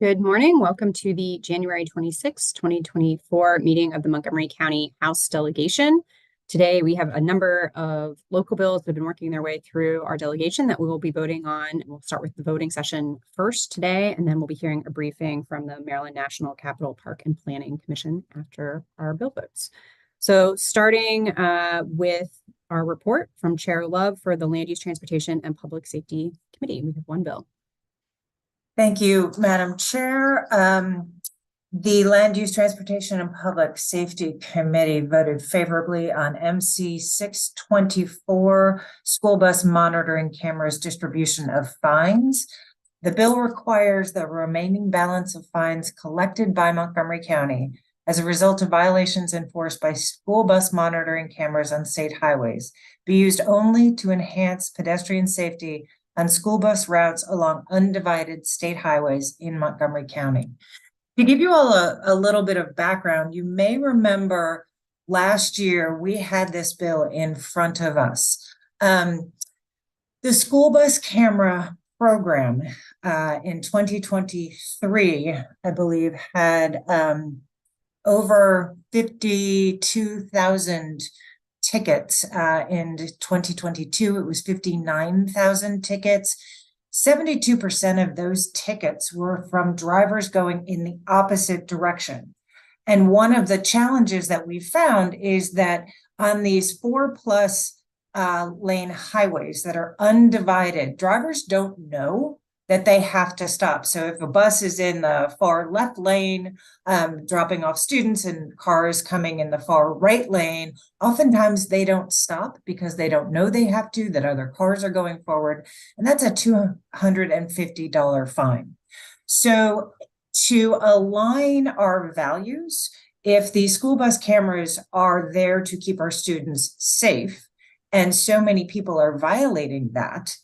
Good morning. Welcome to the January 26, 2024 meeting of the Montgomery County House Delegation. Today, we have a number of local bills that have been working their way through our delegation that we will be voting on. We'll start with the voting session first today, and then we'll be hearing a briefing from the Maryland National Capital Park and Planning Commission after our bill votes. So starting with our report from Chair Love for the Land Use, Transportation, and Public Safety Committee. We have one bill. Thank you, Madam Chair. The Land Use, Transportation, and Public Safety Committee voted favorably on MC 624, School Bus Monitoring Cameras Distribution of Fines. The bill requires the remaining balance of fines collected by Montgomery County as a result of violations enforced by school bus monitoring cameras on state highways be used only to enhance pedestrian safety on school bus routes along undivided state highways in Montgomery County. To give you all a little bit of background, you may remember last year we had this bill in front of us. The school bus camera program in 2023, I believe, had over 52,000 tickets. In 2022, it was 59,000 tickets. 72% of those tickets were from drivers going in the opposite direction. And one of the challenges that we found is that on these 4+ lane highways that are undivided, drivers don't know that they have to stop. So if a bus is in the far left lane, dropping off students, and cars coming in the far right lane, oftentimes they don't stop because they don't know they have to, that other cars are going forward. And that's a $250 fine. So to align our values, if the school bus cameras are there to keep our students safe, and so many people are violating that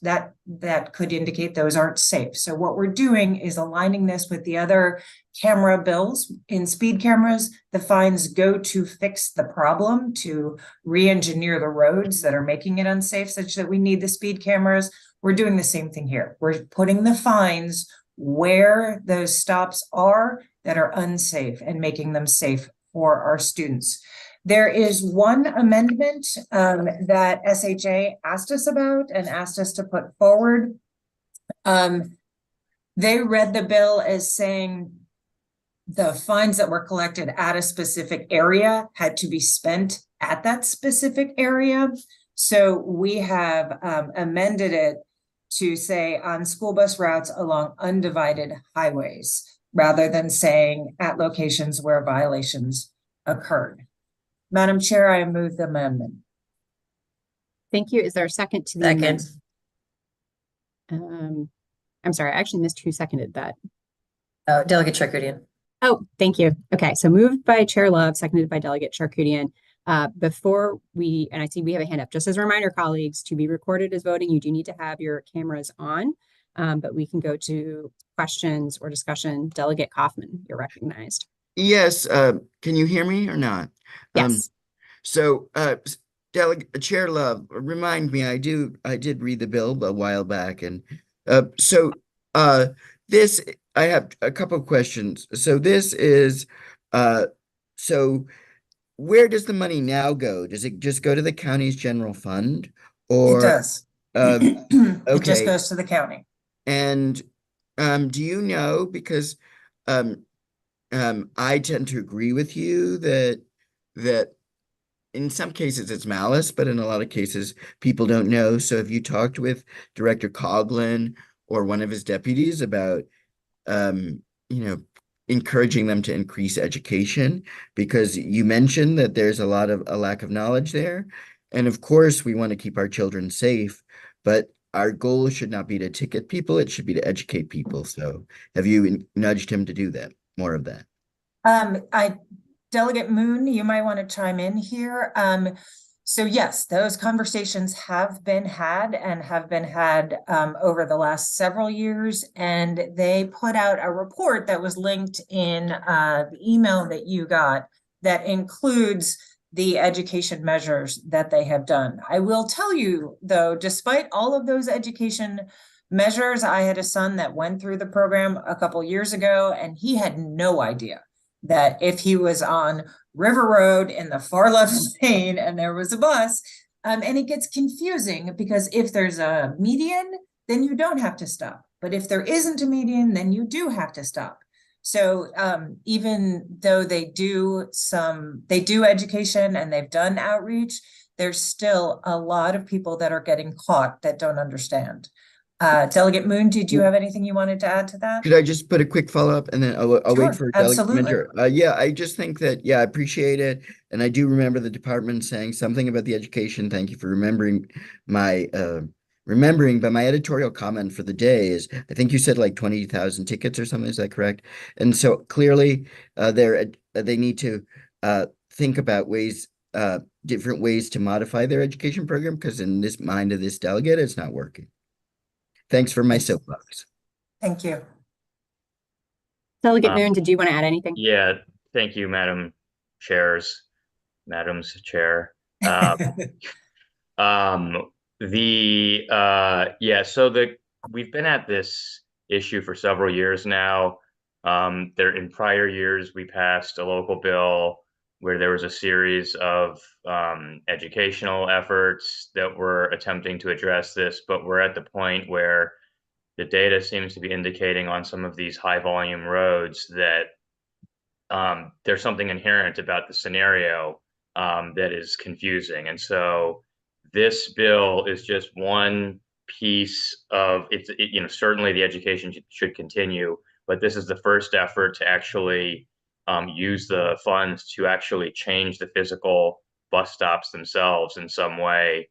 could indicate those aren't safe. So what we're doing is aligning this with the other camera bills. In speed cameras, the fines go to fix the problem, to re-engineer the roads that are making it unsafe, such that we need the speed cameras. We're doing the same thing here. We're putting the fines where those stops are that are unsafe and making them safe for our students. There is one amendment that SHA asked us about and asked us to put forward. They read the bill as saying the fines that were collected at a specific area had to be spent at that specific area. So we have amended it to say on school bus routes along undivided highways, rather than saying at locations where violations occurred. Madam Chair, I move the amendment. Thank you. Is there a second to the amendment? I'm sorry, I actually missed who seconded that. Delegate Charkoudian. Oh, thank you. Okay, so moved by Chair Love, seconded by Delegate Charkoudian. Before and I see we have a hand up, just as a reminder, colleagues, to be recorded as voting, you do need to have your cameras on, but we can go to questions or discussion. Delegate Kaufman, you're recognized. Yes, can you hear me or not? Yes. Delegate Chair Love, remind me, I did read the bill a while back, and this, I have a couple of questions. So this is so where does the money now go? Does it just go to the county's general fund, or it does? Okay. It just goes to the county. And do you know, because I tend to agree with you that in some cases it's malice, but in a lot of cases people don't know. So have you talked with Director Coughlin or one of his deputies about encouraging them to increase education? Because you mentioned that there's a lack of knowledge there. And of course we want to keep our children safe, but our goal should not be to ticket people, it should be to educate people. So have you nudged him to do that? More of that. Delegate Moon, you might want to chime in here. So yes, those conversations have been had over the last several years, and they put out a report that was linked in the email that you got that includes the education measures that they have done. I will tell you, though, despite all of those education measures. I had a son that went through the program a couple years ago, and he had no idea that if he was on River Road in the far left lane and there was a bus, and it gets confusing because if there's a median, then you don't have to stop. But if there isn't a median, then you do have to stop. So even though they do education and they've done outreach, there's still a lot of people that are getting caught that don't understand. Delegate Moon, did you have anything you wanted to add to that? Could I just put a quick follow-up and then I'll wait for Delegate Absolutely. Mentor. Yeah, I just think that, I appreciate it. And I do remember the department saying something about the education. Thank you for remembering but my editorial comment for the day is, I think you said like 20,000 tickets or something. Is that correct? And so clearly they need to think about different ways to modify their education program, because in this mind of this delegate, it's not working. Thanks for my soapbox. Thank you. Delegate Moon, did you want to add anything? Yeah, thank you, Madam's Chair. We've been at this issue for several years now. In prior years, we passed a local bill where there was a series of educational efforts that were attempting to address this, but we're at the point where the data seems to be indicating on some of these high volume roads that there's something inherent about the scenario that is confusing. And so this bill is just one piece of it. Certainly the education should continue, but this is the first effort to actually use the funds to actually change the physical bus stops themselves in some way,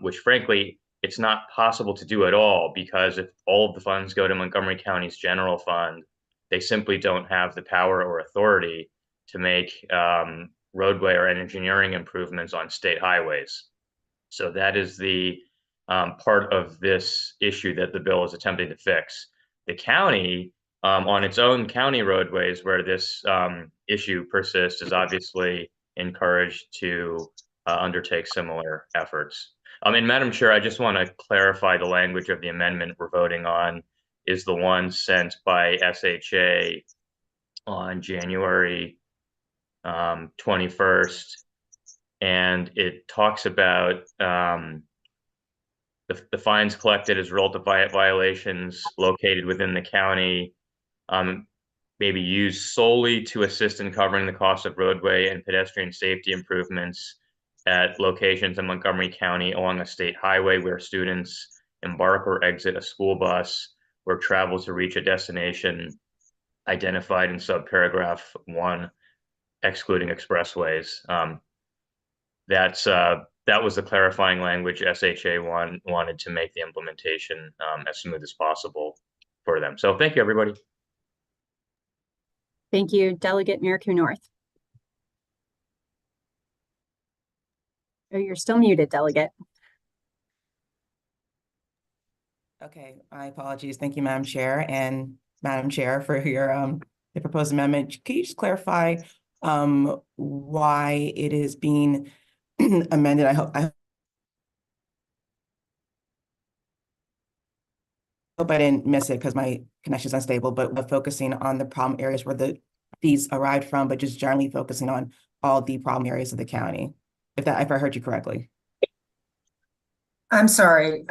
which frankly, it's not possible to do at all, because if all of the funds go to Montgomery County's general fund, they simply don't have the power or authority to make roadway or engineering improvements on state highways. So that is the part of this issue that the bill is attempting to fix. The county, on its own county roadways where this issue persists, is obviously encouraged to undertake similar efforts. And Madam Chair, I just want to clarify the language of the amendment we're voting on is the one sent by SHA on January 21st. And it talks about the fines collected as a result of violations located within the county may be used solely to assist in covering the cost of roadway and pedestrian safety improvements at locations in Montgomery County along a state highway where students embark or exit a school bus or travel to reach a destination identified in subparagraph 1, excluding expressways. That was the clarifying language SHA wanted to make the implementation as smooth as possible for them. So thank you, everybody. Thank you, Delegate Miracle North. Oh, you're still muted, Delegate. Okay, my apologies. Thank you, Madam Chair, and Madam Chair for your the proposed amendment. Can you just clarify why it is being amended? I hope I didn't miss it because my connection is unstable, but focusing on the problem areas where the fees arrived from, but just generally focusing on all the problem areas of the county, if I heard you correctly. I'm sorry,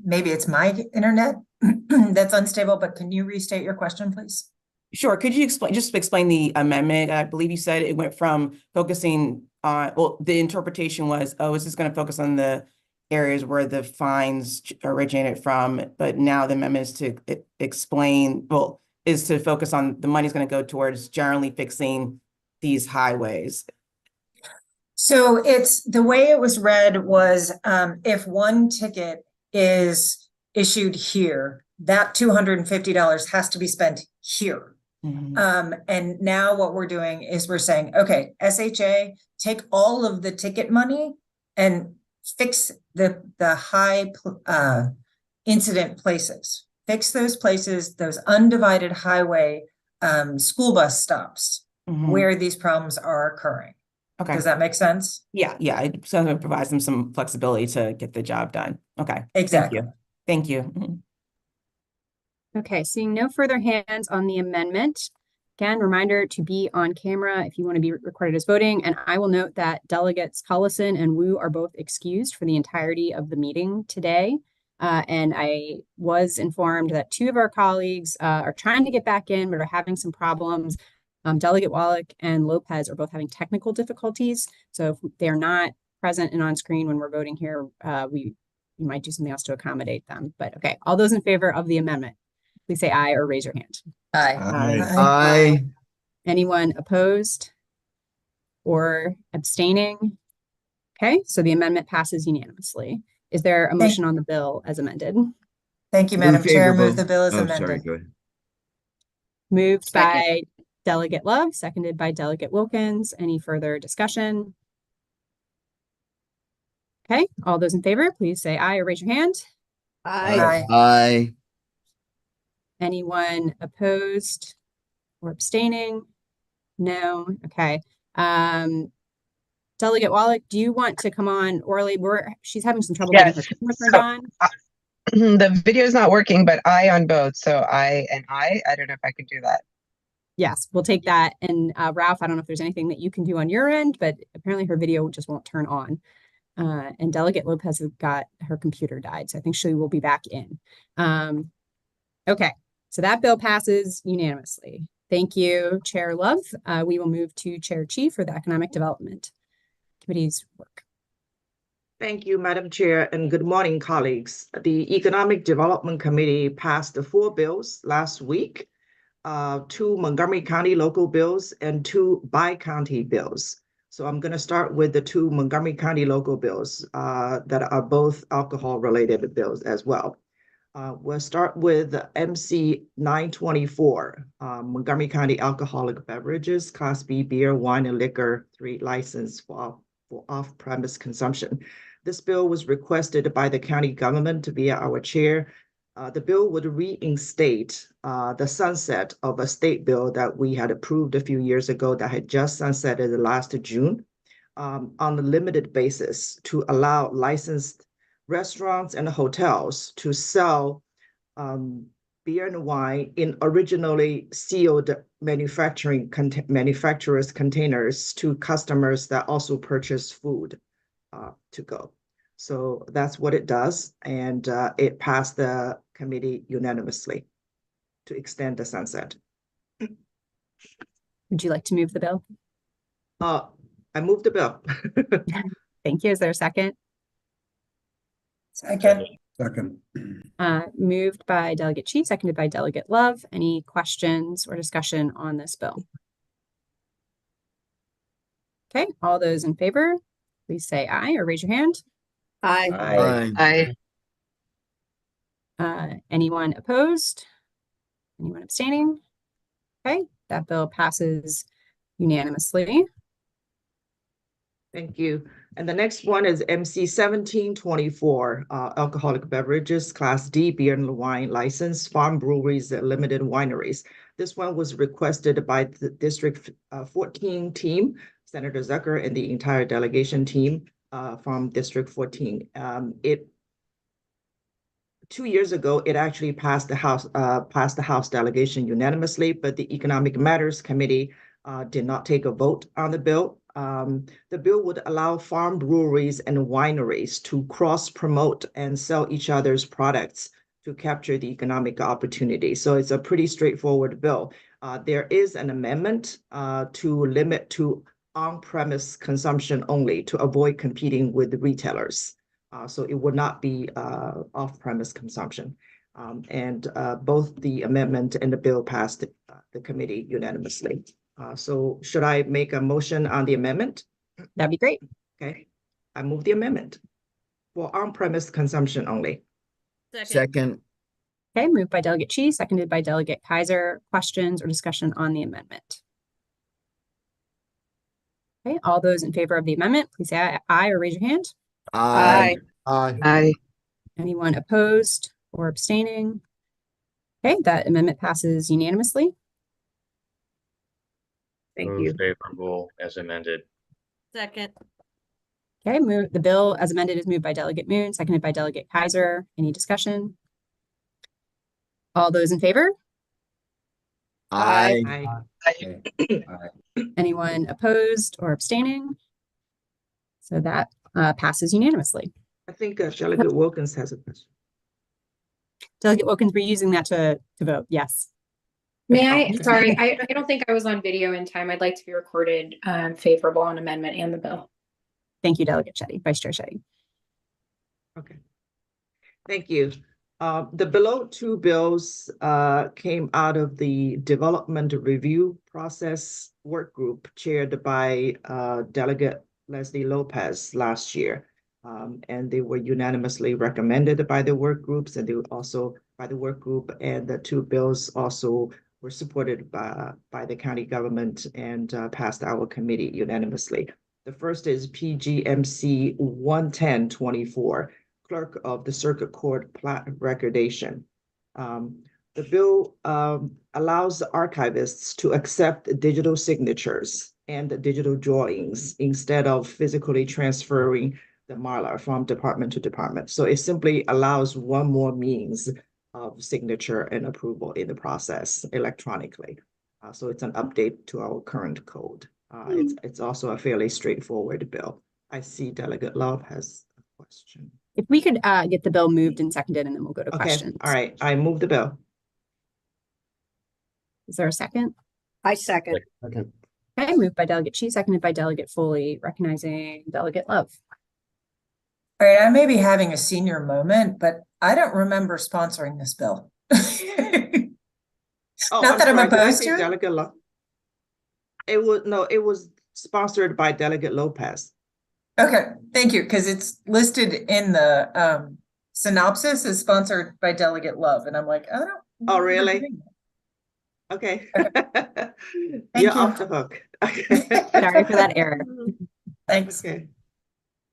maybe it's my internet that's unstable, but can you restate your question, please? Sure. Could you explain the amendment? I believe you said it went from focusing on, well, the interpretation was, oh, is this going to focus on the areas where the fines originated from? But now the amendment is to explain, well, is to focus on the money's going to go towards generally fixing these highways. So it's the way it was read was if one ticket is issued here, that $250 has to be spent here. Mm-hmm. And now what we're doing is we're saying, okay, SHA, take all of the ticket money and fix the high incident places. Fix those places, those undivided highway school bus stops where these problems are occurring. Okay. Does that make sense? Yeah. So it provides them some flexibility to get the job done. Okay. Exactly. Thank you. Okay, seeing no further hands on the amendment. Again, reminder to be on camera if you want to be recorded as voting. And I will note that delegates Collison and Wu are both excused for the entirety of the meeting today. And I was informed that two of our colleagues are trying to get back in, but are having some problems. Delegate Wallach and Lopez are both having technical difficulties. So if they're not present and on screen when we're voting here, we might do something else to accommodate them. But okay, all those in favor of the amendment, please say aye or raise your hand. Aye. Aye. Anyone opposed or abstaining? Okay, so the amendment passes unanimously. Is there a motion on the bill as amended? Thank you, Move Madam Chair. favorable. Move the bill as Oh, sorry, amended. go ahead. Moved Second. by Delegate Love, seconded by Delegate Wilkins. Any further discussion? Okay, all those in favor, please say aye or raise your hand. Aye. Aye. Anyone opposed or abstaining? No. Okay. Delegate Wallach, do you want to come on orally? She's having some trouble getting her Yes. camera turned So, on. the video is not working, but I on both. So I don't know if I could do that. Yes, we'll take that. And Ralph, I don't know if there's anything that you can do on your end, but apparently her video just won't turn on. And Delegate Lopez has got her computer died, so I think she will be back in. Okay, so that bill passes unanimously. Thank you, Chair Love. We will move to Chair Chi for the Economic Development Committee's work. Thank you, Madam Chair, and good morning, colleagues. The Economic Development Committee passed the 4 bills last week, 2 Montgomery County local bills and 2 bi-county bills. So I'm going to start with the 2 Montgomery County local bills that are both alcohol-related bills as well. We'll start with MC 924, Montgomery County Alcoholic Beverages, Class B beer, wine, and liquor 3 license for off-premise consumption. This bill was requested by the county government via our chair. The bill would reinstate the sunset of a state bill that we had approved a few years ago that had just sunsetted last June on a limited basis to allow licensed restaurants and hotels to sell beer and wine in originally sealed manufacturers' containers to customers that also purchase food to go. So that's what it does, and it passed the committee unanimously to extend the sunset. Would you like to move the bill? I moved the bill. Thank you. Is there a second? Second. Moved by Delegate Chief, seconded by Delegate Love. Any questions or discussion on this bill? Okay, all those in favor, please say aye or raise your hand. Aye. Anyone opposed? Anyone abstaining? Okay, that bill passes unanimously. Thank you. And the next one is MC 1724, alcoholic beverages, Class D beer and wine license, farm breweries, limited wineries. This one was requested by the District 14 team, Senator Zucker and the entire delegation team from District 14. 2 years ago, it actually passed the House delegation unanimously, but the Economic Matters Committee did not take a vote on the bill. The bill would allow farm breweries and wineries to cross-promote and sell each other's products to capture the economic opportunity. So it's a pretty straightforward bill. There is an amendment to limit to on-premise consumption only to avoid competing with retailers. So it would not be off-premise consumption. And both the amendment and the bill passed the committee unanimously. So should I make a motion on the amendment? That'd be great. Okay, I move the amendment for on-premise consumption only. Second. Okay, moved by Delegate Chi, seconded by Delegate Kaiser. Questions or discussion on the amendment? Okay, all those in favor of the amendment, please say aye or raise your hand. Aye. Aye. Anyone opposed or abstaining? Okay, that amendment passes unanimously. Thank Move you. favorable as amended. Second. Okay, the bill as amended is moved by Delegate Moon, seconded by Delegate Kaiser. Any discussion? All those in favor? I, Aye. Anyone opposed or abstaining? So that passes unanimously. I think Delegate Wilkins has a question. Delegate Wilkins, we're using that to vote. Yes. May I, Okay. sorry, I don't think I was on video in time. I'd like to be recorded favorable on amendment and the bill. Thank you, Delegate Shetty, Vice Chair Shetty. Okay. Thank you. The below two bills came out of the development review process work group chaired by Delegate Leslie Lopez last year. And they were unanimously recommended by the work groups, and they were also by the work group, and the two bills also were supported by the county government and passed our committee unanimously. The first is PGMC 11024, Clerk of the Circuit Court Plat Recordation. The bill allows the archivists to accept digital signatures and digital drawings instead of physically transferring the Mylar from department to department. So it simply allows one more means of signature and approval in the process electronically. So it's an update to our current code. It's also a fairly straightforward bill. I see Delegate Love has a question. If we could get the bill moved and seconded, and then we'll go to Okay, questions. all right, I move the bill. Is there a second? I second. Okay, moved by Delegate Shi, seconded by Delegate Foley, recognizing Delegate Love. All right, I may be having a senior moment, but I don't remember sponsoring this bill. Oh, Not that I'm sorry, did I opposed say to it. Delegate Love? It was sponsored by Delegate Lopez. Okay, thank you, because it's listed in the synopsis as sponsored by Delegate Love, and I'm like, I don't. Oh, remember really? doing Okay. Thank You're you. off the hook. Sorry for that error. that. Thanks. Okay.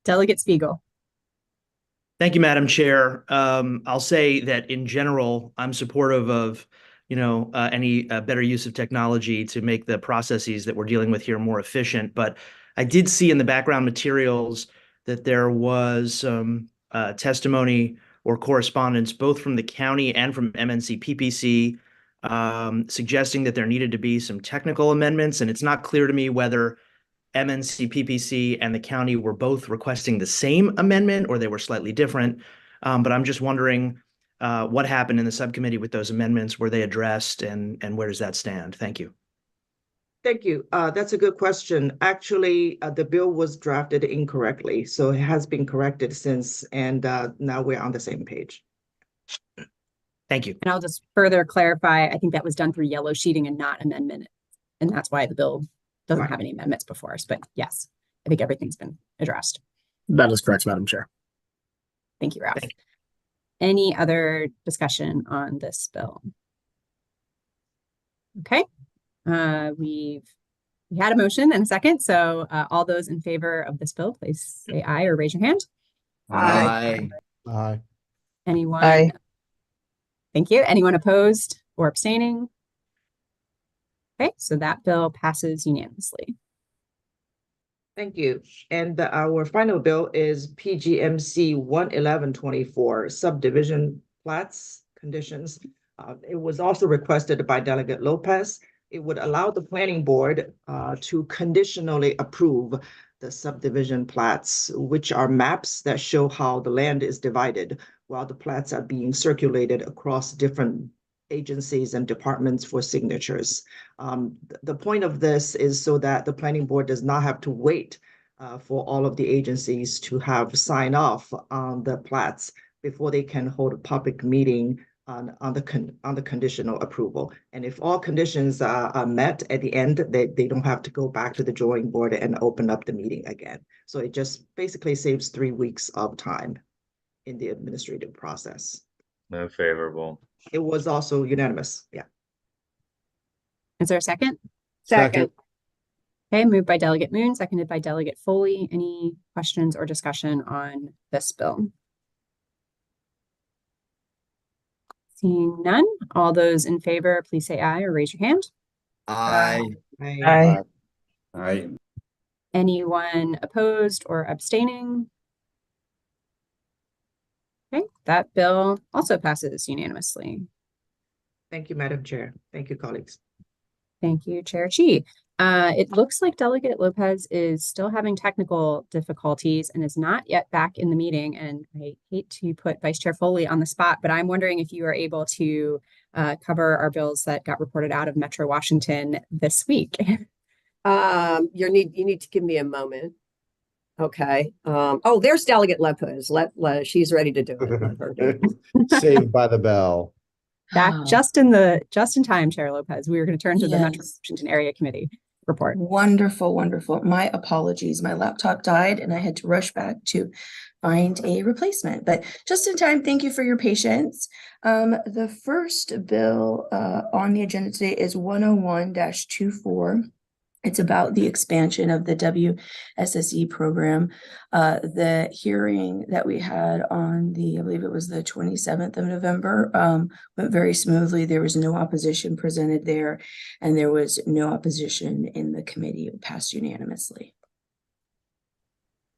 Delegate Spiegel. Thank you, Madam Chair. I'll say that in general, I'm supportive of, any better use of technology to make the processes that we're dealing with here more efficient. But I did see in the background materials that there was some testimony or correspondence, both from the county and from MNC PPC, suggesting that there needed to be some technical amendments. And it's not clear to me whether MNC PPC and the county were both requesting the same amendment or they were slightly different. But I'm just wondering what happened in the subcommittee with those amendments. Were they addressed, and where does that stand? Thank you. Thank you. That's a good question. Actually, the bill was drafted incorrectly, so it has been corrected since, and now we're on the same page. Thank you. And I'll just further clarify, I think that was done through yellow sheeting and not amendment. And that's why the bill doesn't Right. have any amendments before us. But yes, I think everything's been addressed. That is correct, Madam Chair. Thank you, Ralph. Thank Any other discussion on this bill? Okay, we had a motion and a second. So all those in favor of this bill, please say aye or raise your hand. I, Aye. Anyone? Aye. Thank you. Anyone opposed or abstaining? Okay, so that bill passes unanimously. Thank you. And our final bill is PGMC 11124, subdivision plats conditions. It was also requested by Delegate Lopez. It would allow the planning board to conditionally approve the subdivision plats, which are maps that show how the land is divided while the plats are being circulated across different agencies and departments for signatures. The point of this is so that the planning board does not have to wait for all of the agencies to have sign off on the plats before they can hold a public meeting on the conditional approval. And if all conditions are met at the end, they don't have to go back to the drawing board and open up the meeting again. So it just basically saves 3 weeks of time in the administrative process. No favorable. It was also unanimous. Yeah. Is there a second? Second. Okay, moved by Delegate Moon, seconded by Delegate Foley. Any questions or discussion on this bill? Seeing none, all those in favor, please say aye or raise your hand. I, Aye. Aye. Anyone opposed or abstaining? Okay, that bill also passes unanimously. Thank you, Madam Chair. Thank you, colleagues. Thank you, Chair Chi. It looks like Delegate Lopez is still having technical difficulties and is not yet back in the meeting. And I hate to put Vice Chair Foley on the spot, but I'm wondering if you are able to cover our bills that got reported out of Metro Washington this week. You need to give me a moment. Okay. Oh, there's Delegate Lopez. She's ready to do it. Let her do it. Saved by the bell. Back just in time, Chair Lopez. We were going to turn to the Metro Yes. Washington Area Committee report. Wonderful, wonderful. My apologies. My laptop died and I had to rush back to find a replacement, but just in time. Thank you for your patience. The first bill on the agenda today is 101-24. It's about the expansion of the WSSE program. The hearing that we had on I believe it was the 27th of November, went very smoothly. There was no opposition presented there, and there was no opposition in the committee. It passed unanimously.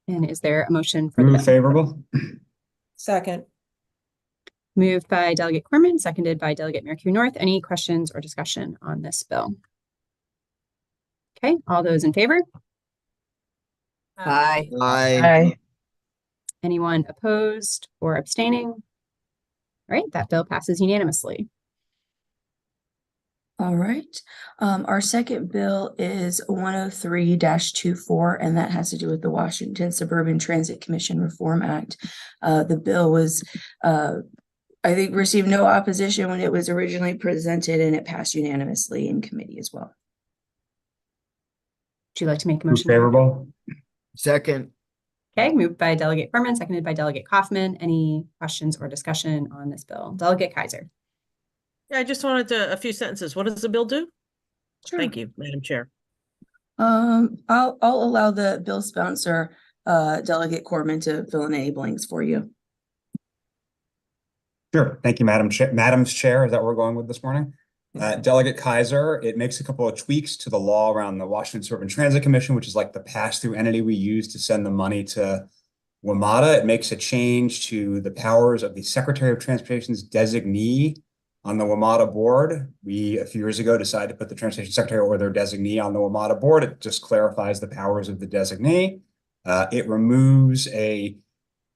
And is there a motion for the Move bill? favorable. Second. Moved by Delegate Corman, seconded by Delegate Mercury North. Any questions or discussion on this bill? Okay, all those in favor? Aye. Aye. Anyone opposed or abstaining? All right, that bill passes unanimously. All right. Our second bill is 103-24, and that has to do with the Washington Suburban Transit Commission Reform Act. The bill was, I think, received no opposition when it was originally presented, and it passed unanimously in committee as well. Would you like to make a Move motion? favorable. Second. Okay, moved by Delegate Corman, seconded by Delegate Kaufman. Any questions or discussion on this bill? Delegate Kaiser. Yeah, I just wanted a few sentences. What does the bill do? Sure. Thank you, Madam Chair. I'll allow the bill sponsor, Delegate Corman, to fill in any blanks for you. Sure. Thank you, Madam Chair. Madam's Chair, is that what we're going with this morning? Delegate Kaiser, it makes a couple of tweaks to the law around the Washington Suburban Transit Commission, which is like the pass-through entity we use to send the money to WMATA. It makes a change to the powers of the Secretary of Transportation's designee on the WMATA board. We, a few years ago, decided to put the Transportation Secretary or their designee on the WMATA board. It just clarifies the powers of the designee. It removes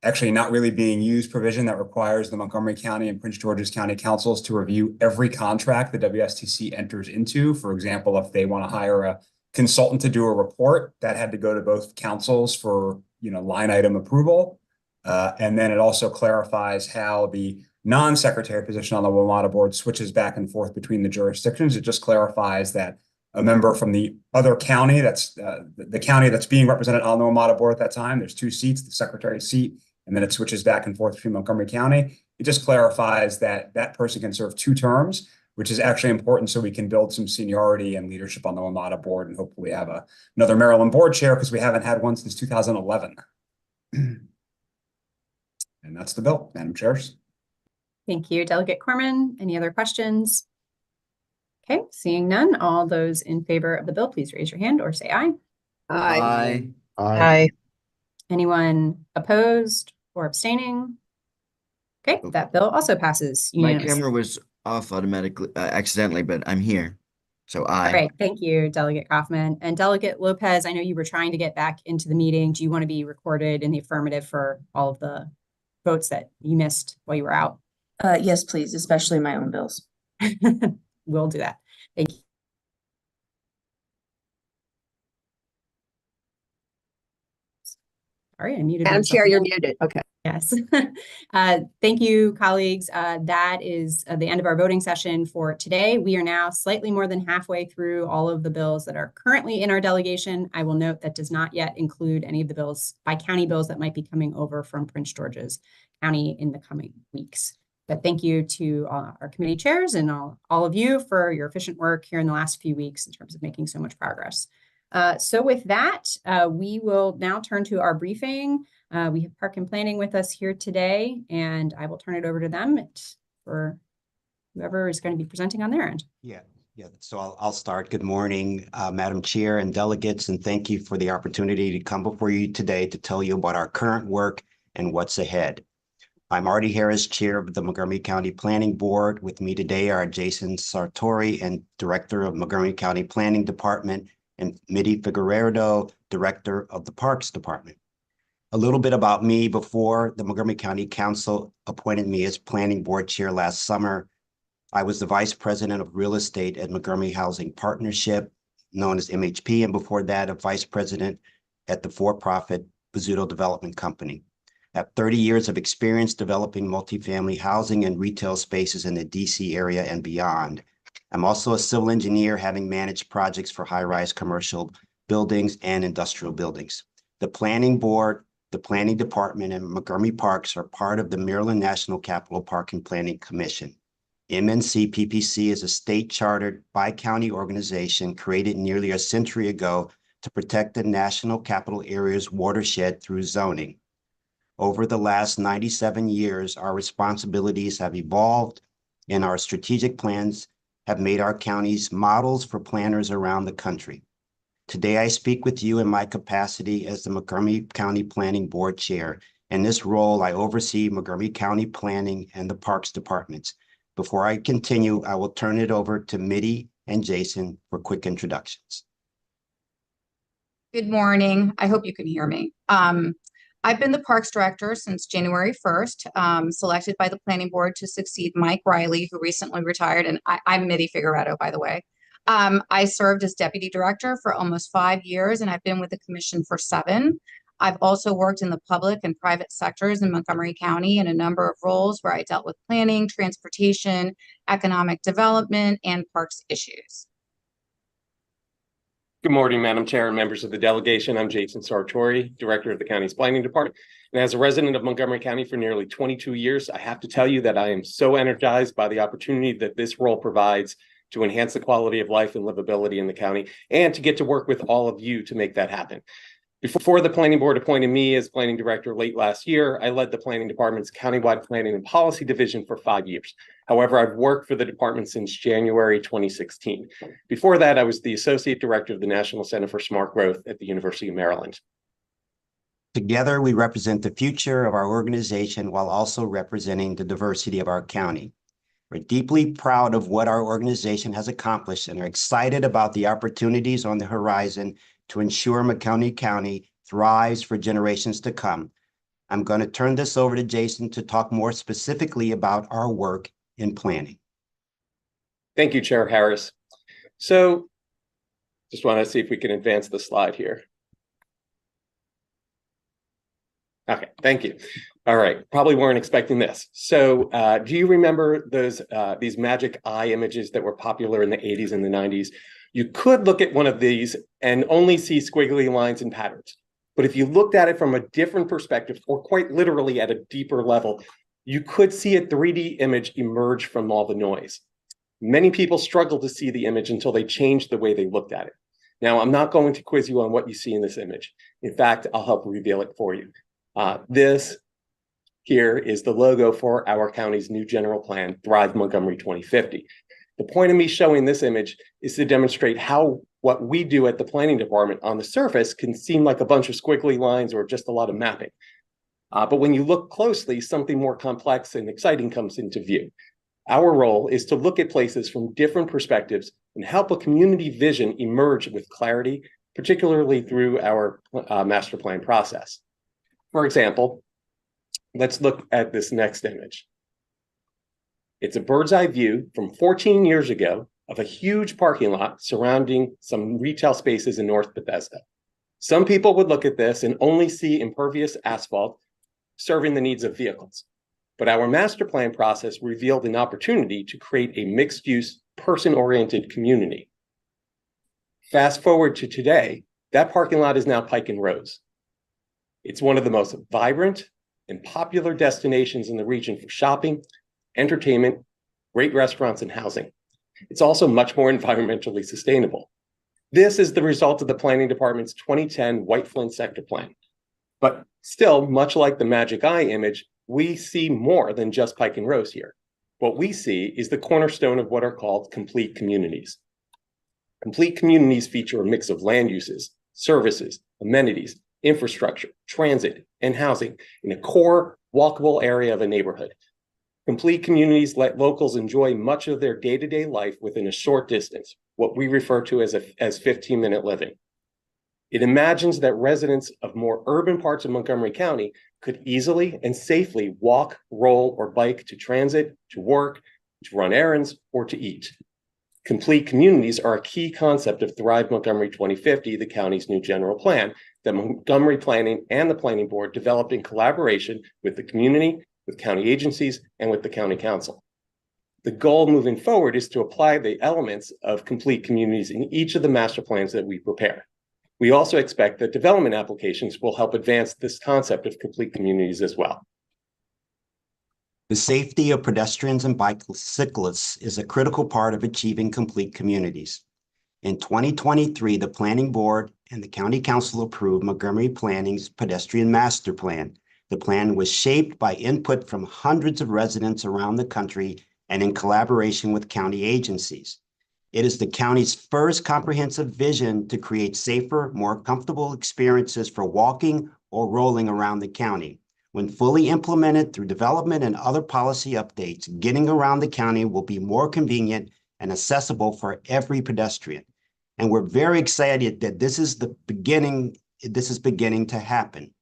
actually not really being used provision that requires the Montgomery County and Prince George's County councils to review every contract the WSTC enters into. For example, if they want to hire a consultant to do a report, that had to go to both councils for, line item approval. And then it also clarifies how the non-secretary position on the WMATA board switches back and forth between the jurisdictions. It just clarifies that a member from the other county, that's the county that's being represented on the WMATA board at that time, there's two seats, the secretary's seat, and then it switches back and forth between Montgomery County. It just clarifies that that person can serve 2 terms, which is actually important so we can build some seniority and leadership on the WMATA board and hopefully have another Maryland board chair, because we haven't had one since 2011. And that's the bill, Madam Chair. Thank you, Delegate Corman. Any other questions? Okay, seeing none, all those in favor of the bill, please raise your hand or say aye. Aye. Aye. Anyone opposed or abstaining? Okay, that bill also passes My unanimously. camera was off automatically, accidentally, but I'm here. So aye. All right, thank you, Delegate Kaufman. And Delegate Lopez, I know you were trying to get back into the meeting. Do you want to be recorded in the affirmative for all of the votes that you missed while you were out? Yes, please, especially my own bills. We'll do that. Thank you. Sorry, I muted Madam myself. Chair, you're muted. Okay. Yes. Thank you, colleagues. That is the end of our voting session for today. We are now slightly more than halfway through all of the bills that are currently in our delegation. I will note that does not yet include any of the bills by county bills that might be coming over from Prince George's County in the coming weeks. But thank you to our committee chairs and all of you for your efficient work here in the last few weeks in terms of making so much progress. So with that, we will now turn to our briefing. We have Park and Planning with us here today, and I will turn it over to them for whoever is going to be presenting on their end. Yeah. So I'll start. Good morning, Madam Chair and delegates, and thank you for the opportunity to come before you today to tell you about our current work and what's ahead. I'm Artie Harris, Chair of the Montgomery County Planning Board. With me today are Jason Sartori, and Director of Montgomery County Planning Department, and Mitty Figueredo, Director of the Parks Department. A little bit about me. Before the Montgomery County Council appointed me as Planning Board Chair last summer, I was the Vice President of Real Estate at Montgomery Housing Partnership, known as MHP, and before that, a Vice President at the for-profit Bizzuto Development Company. I have 30 years of experience developing multifamily housing and retail spaces in the DC area and beyond. I'm also a civil engineer, having managed projects for high-rise commercial buildings and industrial buildings. The Planning Board, the Planning Department, and Montgomery Parks are part of the Maryland National Capital Park and Planning Commission. MNC PPC is a state-chartered bi-county organization created nearly a century ago to protect the National Capital Area's watershed through zoning. Over the last 97 years, our responsibilities have evolved, and our strategic plans have made our counties models for planners around the country. Today, I speak with you in my capacity as the Montgomery County Planning Board Chair. In this role, I oversee Montgomery County Planning and the Parks Departments. Before I continue, I will turn it over to Mitty and Jason for quick introductions. Good morning. I hope you can hear me. I've been the Parks Director since January 1st, selected by the Planning Board to succeed Mike Riley, who recently retired, and I'm Mitty Figueredo, by the way. I served as Deputy Director for almost 5 years, and I've been with the Commission for 7. I've also worked in the public and private sectors in Montgomery County in a number of roles where I dealt with planning, transportation, economic development, and parks issues. Good morning, Madam Chair and members of the delegation. I'm Jason Sartori, Director of the county's Planning Department. And as a resident of Montgomery County for nearly 22 years, I have to tell you that I am so energized by the opportunity that this role provides to enhance the quality of life and livability in the county, and to get to work with all of you to make that happen. Before the Planning Board appointed me as Planning Director late last year, I led the Planning Department's Countywide Planning and Policy Division for 5 years. However, I've worked for the department since January 2016. Before that, I was the Associate Director of the National Center for Smart Growth at the University of Maryland. Together, we represent the future of our organization while also representing the diversity of our county. We're deeply proud of what our organization has accomplished and are excited about the opportunities on the horizon to ensure Montgomery County thrives for generations to come. I'm going to turn this over to Jason to talk more specifically about our work in planning. Thank you, Chair Harris. So just want to see if we can advance the slide here. Okay, thank you. All right, probably weren't expecting this. So do you remember these magic eye images that were popular in the 80s and the 90s? You could look at one of these and only see squiggly lines and patterns. But if you looked at it from a different perspective, or quite literally at a deeper level, you could see a 3D image emerge from all the noise. Many people struggle to see the image until they change the way they looked at it. Now, I'm not going to quiz you on what you see in this image. In fact, I'll help reveal it for you. This here is the logo for our county's new general plan, Thrive Montgomery 2050. The point of me showing this image is to demonstrate how what we do at the Planning Department on the surface can seem like a bunch of squiggly lines or just a lot of mapping. But when you look closely, something more complex and exciting comes into view. Our role is to look at places from different perspectives and help a community vision emerge with clarity, particularly through our master plan process. For example, let's look at this next image. It's a bird's eye view from 14 years ago of a huge parking lot surrounding some retail spaces in North Bethesda. Some people would look at this and only see impervious asphalt serving the needs of vehicles. But our master plan process revealed an opportunity to create a mixed-use, person-oriented community. Fast forward to today, that parking lot is now Pike and Rose. It's one of the most vibrant and popular destinations in the region for shopping, entertainment, great restaurants, and housing. It's also much more environmentally sustainable. This is the result of the Planning Department's 2010 White Flint Sector Plan. But still, much like the magic eye image, we see more than just Pike and Rose here. What we see is the cornerstone of what are called complete communities. Complete communities feature a mix of land uses, services, amenities, infrastructure, transit, and housing in a core walkable area of a neighborhood. Complete communities let locals enjoy much of their day-to-day life within a short distance, what we refer to as 15-minute living. It imagines that residents of more urban parts of Montgomery County could easily and safely walk, roll, or bike to transit, to work, to run errands, or to eat. Complete communities are a key concept of Thrive Montgomery 2050, the county's new general plan that Montgomery Planning and the Planning Board developed in collaboration with the community, with county agencies, and with the county council. The goal moving forward is to apply the elements of complete communities in each of the master plans that we prepare. We also expect that development applications will help advance this concept of complete communities as well. The safety of pedestrians and bicyclists is a critical part of achieving complete communities. In 2023, the Planning Board and the County Council approved Montgomery Planning's Pedestrian Master Plan. The plan was shaped by input from hundreds of residents around the country and in collaboration with county agencies. It is the county's first comprehensive vision to create safer, more comfortable experiences for walking or rolling around the county. When fully implemented through development and other policy updates, getting around the county will be more convenient and accessible for every pedestrian. And we're very excited that this is beginning to happen.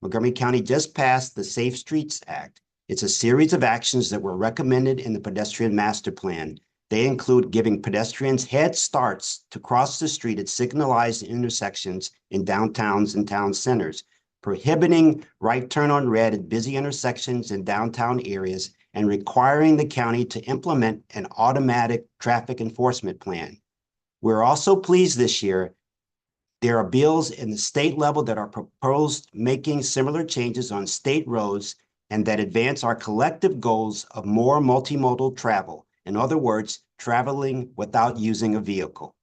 Montgomery County just passed the Safe Streets Act. It's a series of actions that were recommended in the Pedestrian Master Plan. They include giving pedestrians head starts to cross the street at signalized intersections in downtowns and town centers, prohibiting right turn on red at busy intersections in downtown areas, and requiring the county to implement an automatic traffic enforcement plan. We're also pleased this year there are bills in the state level that are proposed making similar changes on state roads and that advance our collective goals of more multimodal travel. In other words, traveling without using a vehicle.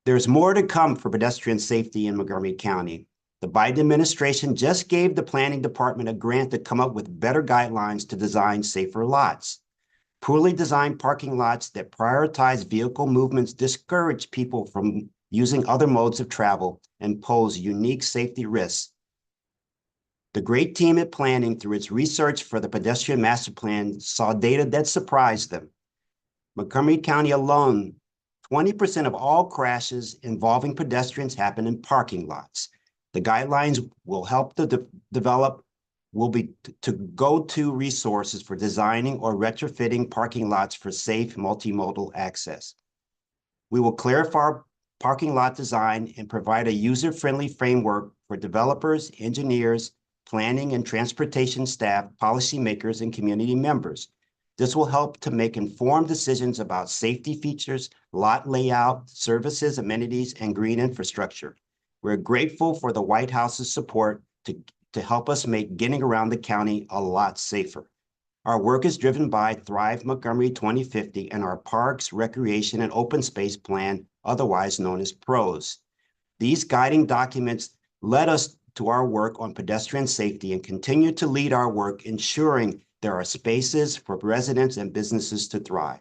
There's more to come for pedestrian safety in Montgomery County. The Biden administration just gave the planning department a grant to come up with better guidelines to design safer lots. Poorly designed parking lots that prioritize vehicle movements discourage people from using other modes of travel and pose unique safety risks. The great team at planning, through its research for the Pedestrian Master Plan, saw data that surprised them. Montgomery County alone, 20% of all crashes involving pedestrians happen in parking lots. The guidelines will help to develop will be to go-to resources for designing or retrofitting parking lots for safe multimodal access. We will clarify our parking lot design and provide a user-friendly framework for developers, engineers, planning and transportation staff, policymakers, and community members. This will help to make informed decisions about safety features, lot layout, services, amenities, and green infrastructure. We're grateful for the White House's support to help us make getting around the county a lot safer. Our work is driven by Thrive Montgomery 2050 and our Parks, Recreation, and Open Space Plan, otherwise known as PROS. These guiding documents led us to our work on pedestrian safety and continue to lead our work ensuring there are spaces for residents and businesses to thrive.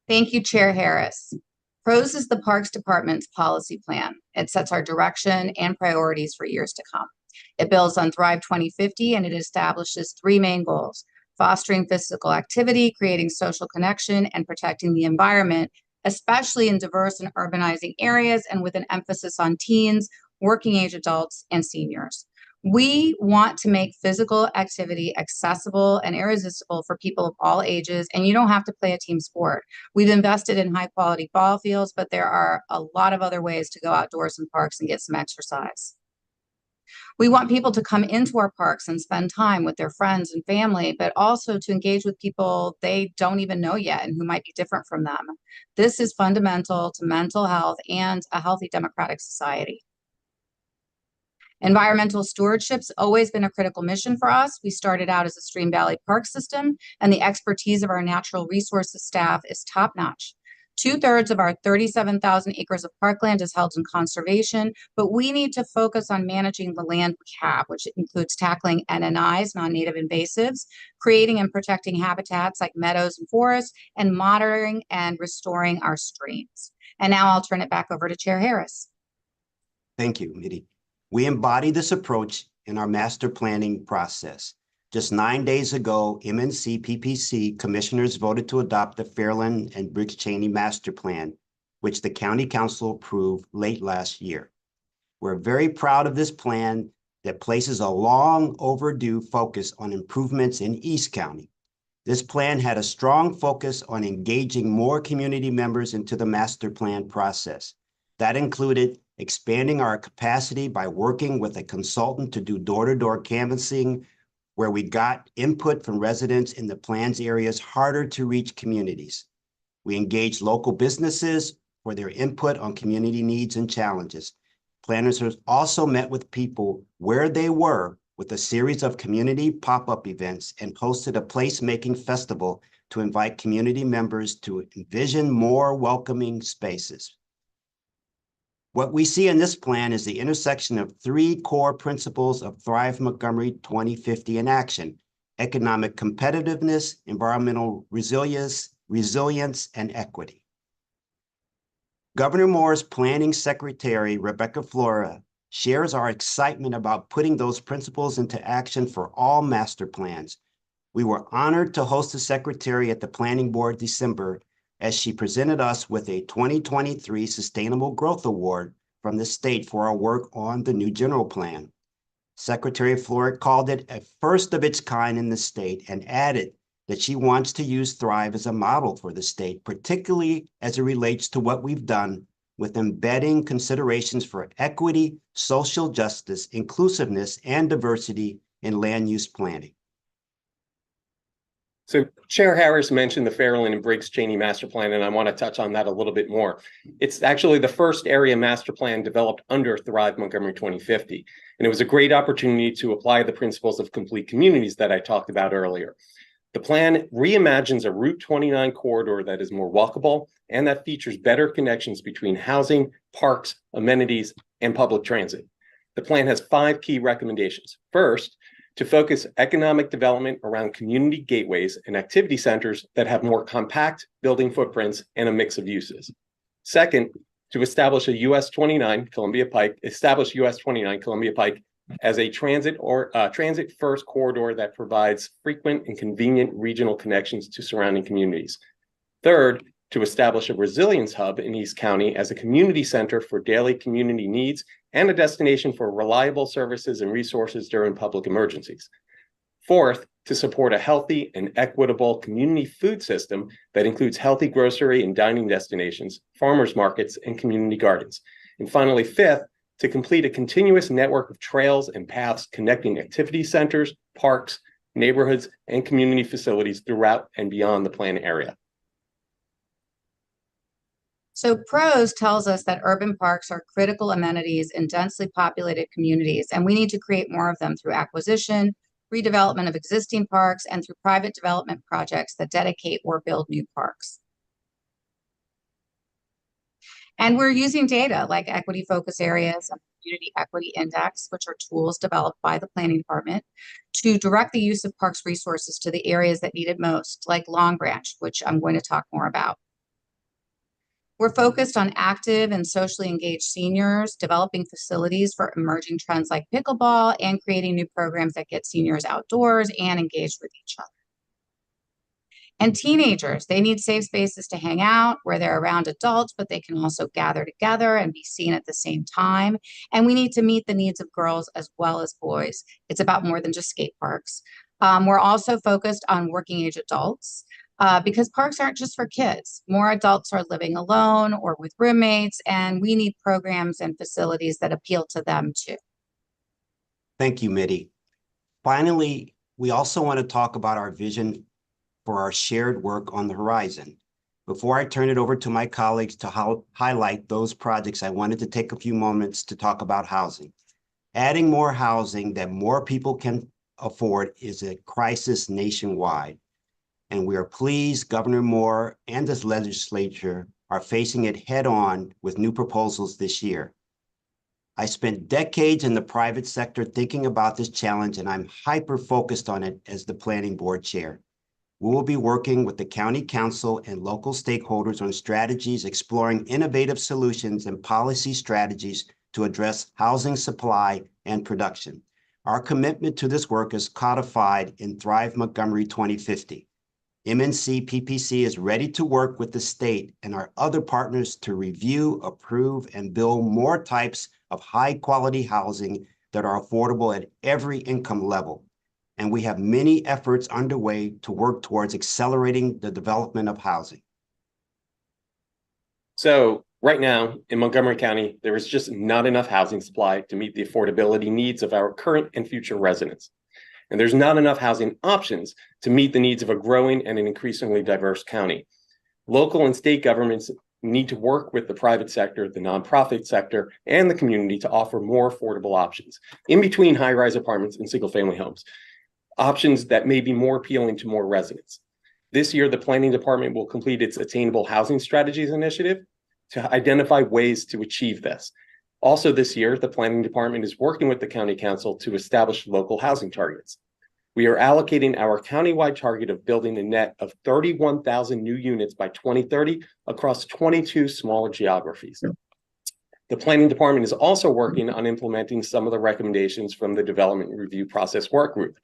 Thank you, Chair Harris. PROS is the Parks Department's policy plan. It sets our direction and priorities for years to come. It builds on Thrive 2050 and it establishes three main goals: fostering physical activity, creating social connection, and protecting the environment, especially in diverse and urbanizing areas and with an emphasis on teens, working age adults, and seniors. We want to make physical activity accessible and irresistible for people of all ages, and you don't have to play a team sport. We've invested in high quality ball fields, but there are a lot of other ways to go outdoors in parks and get some exercise. We want people to come into our parks and spend time with their friends and family, but also to engage with people they don't even know yet and who might be different from them. This is fundamental to mental health and a healthy democratic society. Environmental stewardship's always been a critical mission for us. We started out as a Stream Valley Park System, and the expertise of our natural resources staff is top-notch. 2/3 of our 37,000 acres of parkland is held in conservation, but we need to focus on managing the land we have, which includes tackling NNIs, non-native invasives, creating and protecting habitats like meadows and forests, and monitoring and restoring our streams. And now I'll turn it back over to Chair Harris. Thank you, Mitty. We embody this approach in our master planning process. Just 9 days ago, MNC PPC commissioners voted to adopt the Fairland and Briggs Cheney Master Plan, which the County Council approved late last year. We're very proud of this plan that places a long overdue focus on improvements in East County. This plan had a strong focus on engaging more community members into the master plan process. That included expanding our capacity by working with a consultant to do door-to-door canvassing, where we got input from residents in the plan's areas harder to reach communities. We engaged local businesses for their input on community needs and challenges. Planners also met with people where they were with a series of community pop-up events and hosted a placemaking festival to invite community members to envision more welcoming spaces. What we see in this plan is the intersection of three core principles of Thrive Montgomery 2050 in action: economic competitiveness, environmental resilience, and equity. Governor Moore's planning secretary, Rebecca Flora, shares our excitement about putting those principles into action for all master plans. We were honored to host the secretary at the Planning Board December as she presented us with a 2023 Sustainable Growth Award from the state for our work on the new general plan. Secretary Flora called it a first of its kind in the state and added that she wants to use Thrive as a model for the state, particularly as it relates to what we've done with embedding considerations for equity, social justice, inclusiveness, and diversity in land use planning. So Chair Harris mentioned the Fairland and Briggs Cheney Master Plan, and I want to touch on that a little bit more. It's actually the first area master plan developed under Thrive Montgomery 2050, and it was a great opportunity to apply the principles of complete communities that I talked about earlier. The plan reimagines a Route 29 corridor that is more walkable and that features better connections between housing, parks, amenities, and public transit. The plan has 5 key recommendations. First, to focus economic development around community gateways and activity centers that have more compact building footprints and a mix of uses. Second, to establish a US 29 Columbia Pike as a transit first corridor that provides frequent and convenient regional connections to surrounding communities. Third, to establish a resilience hub in East County as a community center for daily community needs and a destination for reliable services and resources during public emergencies. Fourth, to support a healthy and equitable community food system that includes healthy grocery and dining destinations, farmers markets, and community gardens. And finally, fifth, to complete a continuous network of trails and paths connecting activity centers, parks, neighborhoods, and community facilities throughout and beyond the plan area. So PROS tells us that urban parks are critical amenities in densely populated communities, and we need to create more of them through acquisition, redevelopment of existing parks, and through private development projects that dedicate or build new parks. And we're using data like equity focus areas and community equity index, which are tools developed by the planning department, to direct the use of parks resources to the areas that need it most, like Long Branch, which I'm going to talk more about. We're focused on active and socially engaged seniors, developing facilities for emerging trends like pickleball, and creating new programs that get seniors outdoors and engaged with each other. And teenagers, they need safe spaces to hang out where they're around adults, but they can also gather together and be seen at the same time. And we need to meet the needs of girls as well as boys. It's about more than just skate parks. We're also focused on working age adults because parks aren't just for kids. More adults are living alone or with roommates, and we need programs and facilities that appeal to them too. Thank you, Mitty. Finally, we also want to talk about our vision for our shared work on the horizon. Before I turn it over to my colleagues to highlight those projects, I wanted to take a few moments to talk about housing. Adding more housing that more people can afford is a crisis nationwide. And we are pleased Governor Moore and this legislature are facing it head on with new proposals this year. I spent decades in the private sector thinking about this challenge, and I'm hyper-focused on it as the planning board chair. We will be working with the county council and local stakeholders on strategies exploring innovative solutions and policy strategies to address housing supply and production. Our commitment to this work is codified in Thrive Montgomery 2050. MNC PPC is ready to work with the state and our other partners to review, approve, and build more types of high-quality housing that are affordable at every income level. And we have many efforts underway to work towards accelerating the development of housing. So right now in Montgomery County, there is just not enough housing supply to meet the affordability needs of our current and future residents. And there's not enough housing options to meet the needs of a growing and an increasingly diverse county. Local and state governments need to work with the private sector, the nonprofit sector, and the community to offer more affordable options in between high-rise apartments and single-family homes, options that may be more appealing to more residents. This year, the Planning Department will complete its Attainable Housing Strategies initiative to identify ways to achieve this. Also this year, the Planning Department is working with the County Council to establish local housing targets. We are allocating our countywide target of building a net of 31,000 new units by 2030 across 22 smaller geographies. The Planning Department is also working on implementing some of the recommendations from the Development Review Process Work Group.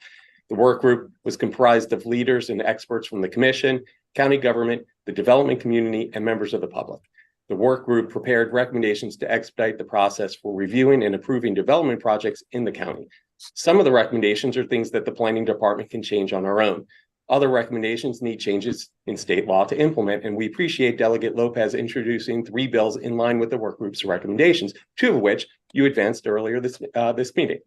The work group was comprised of leaders and experts from the Commission, county government, the development community, and members of the public. The work group prepared recommendations to expedite the process for reviewing and approving development projects in the county. Some of the recommendations are things that the Planning Department can change on our own. Other recommendations need changes in state law to implement, and we appreciate Delegate Lopez introducing 3 bills in line with the work group's recommendations, 2 of which you advanced earlier this meeting.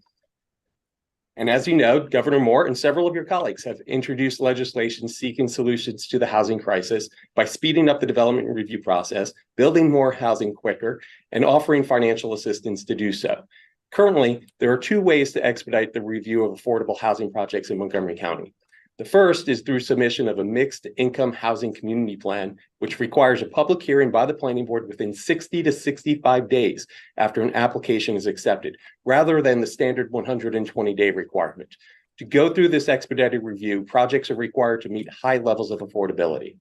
And as you know, Governor Moore and several of your colleagues have introduced legislation seeking solutions to the housing crisis by speeding up the development review process, building more housing quicker, and offering financial assistance to do so. Currently, there are 2 ways to expedite the review of affordable housing projects in Montgomery County. The first is through submission of a mixed income housing community plan, which requires a public hearing by the planning board within 60 to 65 days after an application is accepted, rather than the standard 120-day requirement. To go through this expedited review, projects are required to meet high levels of affordability.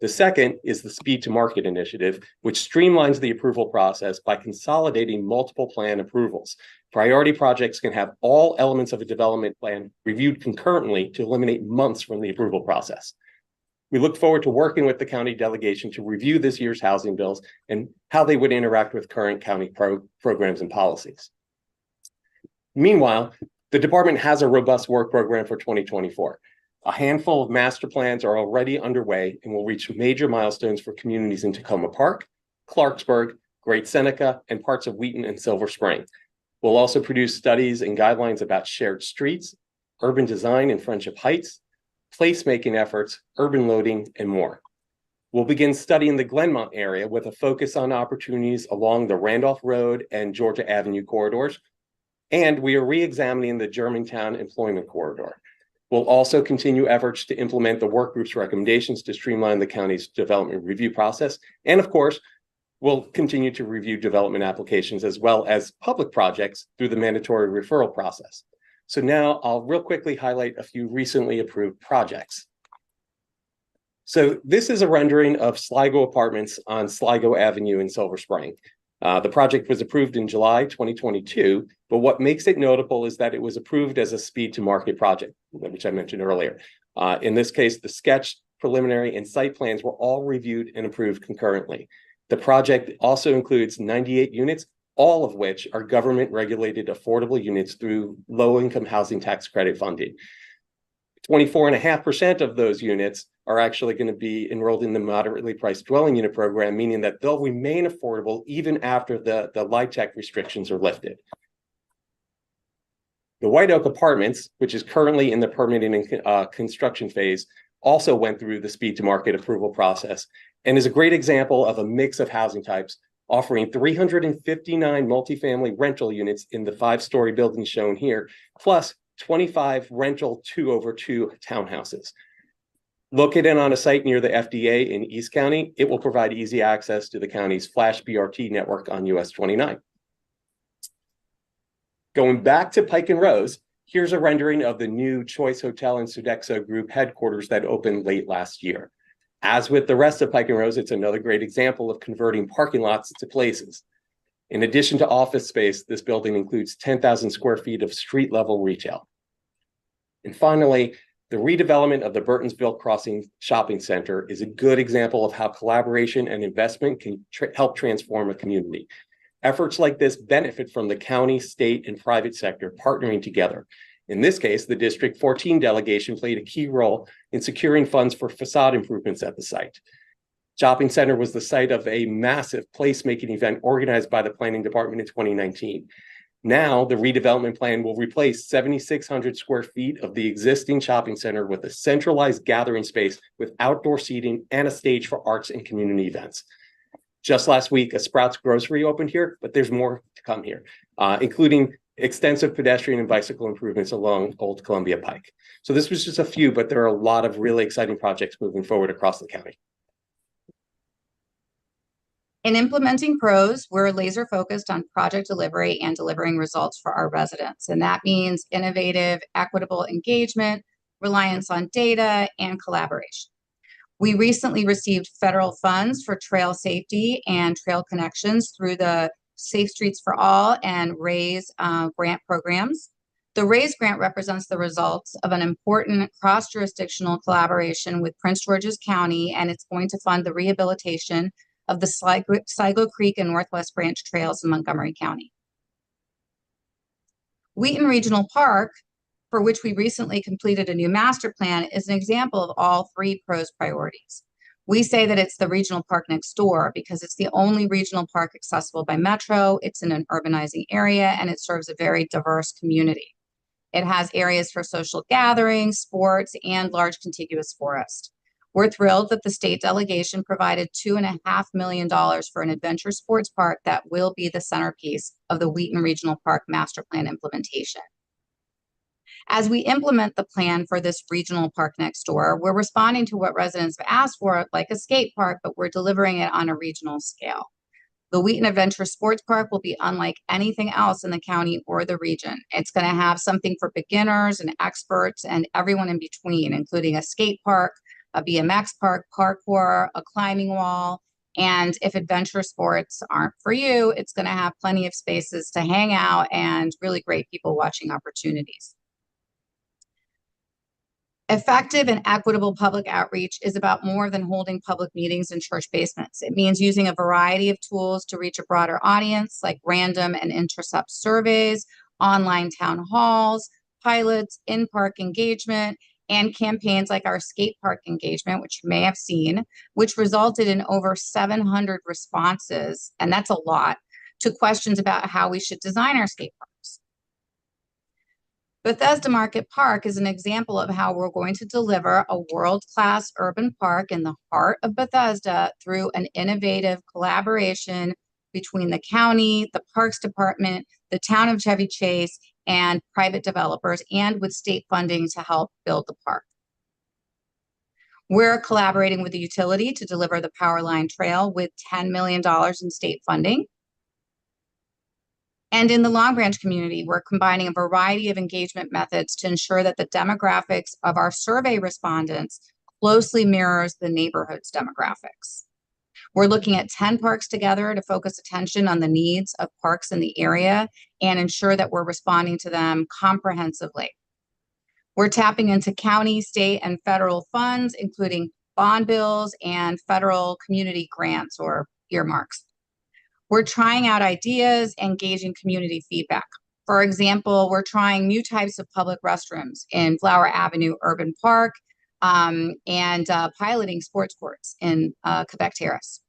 The second is the Speed to Market initiative, which streamlines the approval process by consolidating multiple plan approvals. Priority projects can have all elements of a development plan reviewed concurrently to eliminate months from the approval process. We look forward to working with the county delegation to review this year's housing bills and how they would interact with current county programs and policies. Meanwhile, the department has a robust work program for 2024. A handful of master plans are already underway and will reach major milestones for communities in Tacoma Park, Clarksburg, Great Seneca, and parts of Wheaton and Silver Spring. We'll also produce studies and guidelines about shared streets, urban design in Friendship Heights, placemaking efforts, urban loading, and more. We'll begin studying the Glenmont area with a focus on opportunities along the Randolph Road and Georgia Avenue corridors, and we are re-examining the Germantown Employment Corridor. We'll also continue efforts to implement the work group's recommendations to streamline the county's development review process. And of course, we'll continue to review development applications as well as public projects through the mandatory referral process. So now I'll real quickly highlight a few recently approved projects. So this is a rendering of Sligo Apartments on Sligo Avenue in Silver Spring. The project was approved in July 2022, but what makes it notable is that it was approved as a speed to market project, which I mentioned earlier. In this case, the sketch, preliminary, and site plans were all reviewed and approved concurrently. The project also includes 98 units, all of which are government-regulated affordable units through low-income housing tax credit funding. 24.5% of those units are actually going to be enrolled in the moderately priced dwelling unit program, meaning that they'll remain affordable even after the LIHTC restrictions are lifted. The White Oak Apartments, which is currently in the permitting and construction phase, also went through the speed to market approval process and is a great example of a mix of housing types, offering 359 multifamily rental units in the 5-story building shown here, plus 25 rental 2-over-2 townhouses. Located on a site near the FDA in East County, it will provide easy access to the county's Flash BRT network on US 29. Going back to Pike and Rose, here's a rendering of the new Choice Hotel and Sodexo Group headquarters that opened late last year. As with the rest of Pike and Rose, it's another great example of converting parking lots to places. In addition to office space, this building includes 10,000 square feet of street level retail. And finally, the redevelopment of the Burtonsville Crossing Shopping Center is a good example of how collaboration and investment can help transform a community. Efforts like this benefit from the county, state, and private sector partnering together. In this case, the District 14 delegation played a key role in securing funds for facade improvements at the site. Shopping Center was the site of a massive placemaking event organized by the planning department in 2019. Now, the redevelopment plan will replace 7,600 square feet of the existing shopping center with a centralized gathering space with outdoor seating and a stage for arts and community events. Just last week, a Sprouts grocery opened here, but there's more to come here, including extensive pedestrian and bicycle improvements along Old Columbia Pike. So this was just a few, but there are a lot of really exciting projects moving forward across the county. In implementing PROS, we're laser focused on project delivery and delivering results for our residents. And that means innovative, equitable engagement, reliance on data, and collaboration. We recently received federal funds for trail safety and trail connections through the Safe Streets for All and RAISE grant programs. The RAISE grant represents the results of an important cross-jurisdictional collaboration with Prince George's County, and it's going to fund the rehabilitation of the Sligo Creek and Northwest Branch trails in Montgomery County. Wheaton Regional Park, for which we recently completed a new master plan, is an example of all three PROS priorities. We say that it's the regional park next door because it's the only regional park accessible by metro, it's in an urbanizing area, and it serves a very diverse community. It has areas for social gatherings, sports, and large contiguous forest. We're thrilled that the state delegation provided $2.5 million for an adventure sports park that will be the centerpiece of the Wheaton Regional Park Master Plan implementation. As we implement the plan for this regional park next door, we're responding to what residents have asked for, like a skate park, but we're delivering it on a regional scale. The Wheaton Adventure Sports Park will be unlike anything else in the county or the region. It's going to have something for beginners and experts and everyone in between, including a skate park, a BMX park, parkour, a climbing wall, and if adventure sports aren't for you, it's going to have plenty of spaces to hang out and really great people watching opportunities. Effective and equitable public outreach is about more than holding public meetings in church basements. It means using a variety of tools to reach a broader audience, like random and intercept surveys, online town halls, pilots, in-park engagement, and campaigns like our skate park engagement, which you may have seen, which resulted in over 700 responses, and that's a lot, to questions about how we should design our skate parks. Bethesda Market Park is an example of how we're going to deliver a world-class urban park in the heart of Bethesda through an innovative collaboration between the county, the Parks Department, the town of Chevy Chase, and private developers, and with state funding to help build the park. We're collaborating with the utility to deliver the Powerline Trail with $10 million in state funding. And in the Long Branch community, we're combining a variety of engagement methods to ensure that the demographics of our survey respondents closely mirrors the neighborhood's demographics. We're looking at 10 parks together to focus attention on the needs of parks in the area and ensure that we're responding to them comprehensively. We're tapping into county, state, and federal funds, including bond bills and federal community grants or earmarks. We're trying out ideas and gauging community feedback. For example, we're trying new types of public restrooms in Flower Avenue Urban Park and piloting sports courts in Quebec Terrace.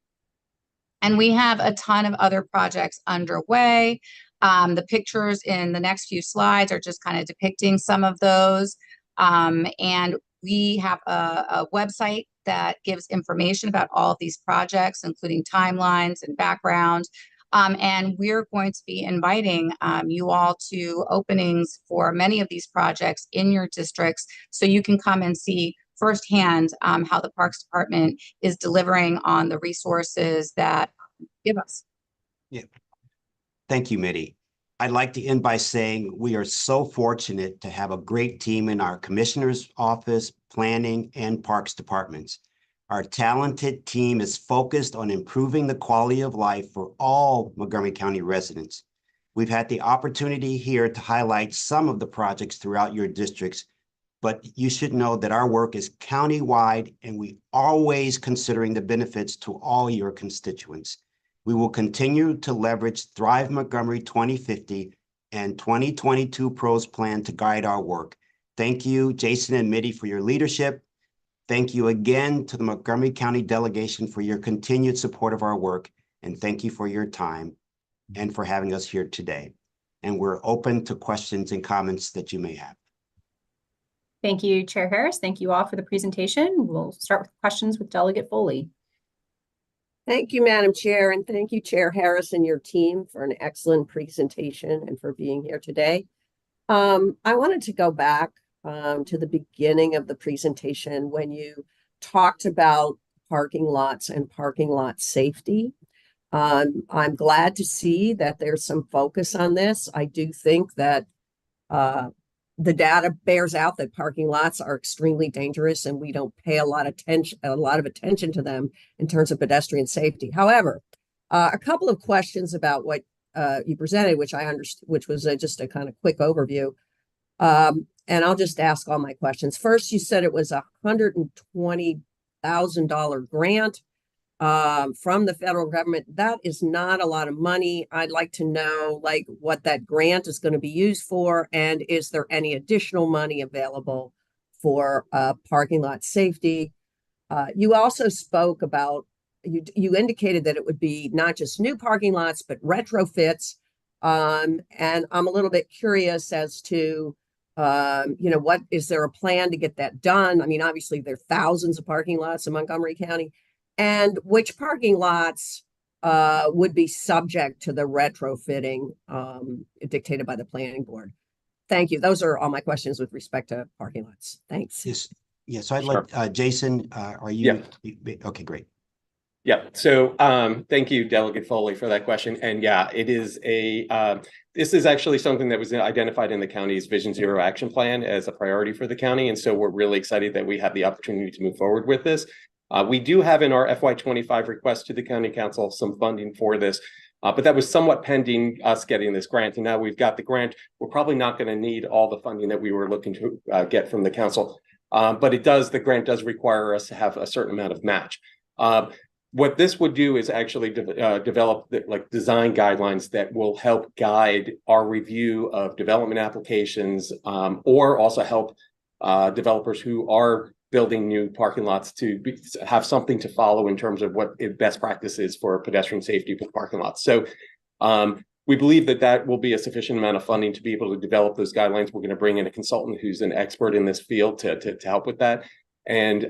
And we have a ton of other projects underway. The pictures in the next few slides are just kind of depicting some of those. And we have a website that gives information about all of these projects, including timelines and background. And we're going to be inviting you all to openings for many of these projects in your districts so you can come and see firsthand how the Parks Department is delivering on the resources that give us. Yeah. Thank you, Mitty. I'd like to end by saying we are so fortunate to have a great team in our commissioner's office, planning, and parks departments. Our talented team is focused on improving the quality of life for all Montgomery County residents. We've had the opportunity here to highlight some of the projects throughout your districts, but you should know that our work is county-wide and we always considering the benefits to all your constituents. We will continue to leverage Thrive Montgomery 2050 and 2022 PROS plan to guide our work. Thank you, Jason and Mitty, for your leadership. Thank you again to the Montgomery County Delegation for your continued support of our work. And thank you for your time and for having us here today. And we're open to questions and comments that you may have. Thank you, Chair Harris. Thank you all for the presentation. We'll start with questions with Delegate Foley. Thank you, Madam Chair, and thank you, Chair Harris and your team for an excellent presentation and for being here today. I wanted to go back to the beginning of the presentation when you talked about parking lots and parking lot safety. I'm glad to see that there's some focus on this. I do think that the data bears out that parking lots are extremely dangerous and we don't pay a lot of attention to them in terms of pedestrian safety. However, a couple of questions about what you presented, which I understood, which was just a kind of quick overview. And I'll just ask all my questions. First, you said it was a $120,000 grant from the federal government. That is not a lot of money. I'd like to know like what that grant is going to be used for, and is there any additional money available for parking lot safety? You also spoke about, you indicated that it would be not just new parking lots, but retrofits. And I'm a little bit curious as to what is there a plan to get that done? I mean, obviously there are thousands of parking lots in Montgomery County, and which parking lots would be subject to the retrofitting dictated by the planning board? Thank you. Those are all my questions with respect to parking lots. Thanks. Yes. Yeah. So I'd like Jason, are you? Yeah. Okay, great. Yeah. So thank you, Delegate Foley, for that question. And yeah, it is this is actually something that was identified in the county's Vision Zero action plan as a priority for the county. And so we're really excited that we have the opportunity to move forward with this. We do have in our FY25 request to the County Council some funding for this, but that was somewhat pending us getting this grant. And now we've got the grant. We're probably not going to need all the funding that we were looking to get from the council. But the grant does require us to have a certain amount of match. What this would do is actually develop design guidelines that will help guide our review of development applications, or also help developers who are building new parking lots to have something to follow in terms of what best practice is for pedestrian safety with parking lots. So we believe that will be a sufficient amount of funding to be able to develop those guidelines. We're going to bring in a consultant who's an expert in this field to help with that. And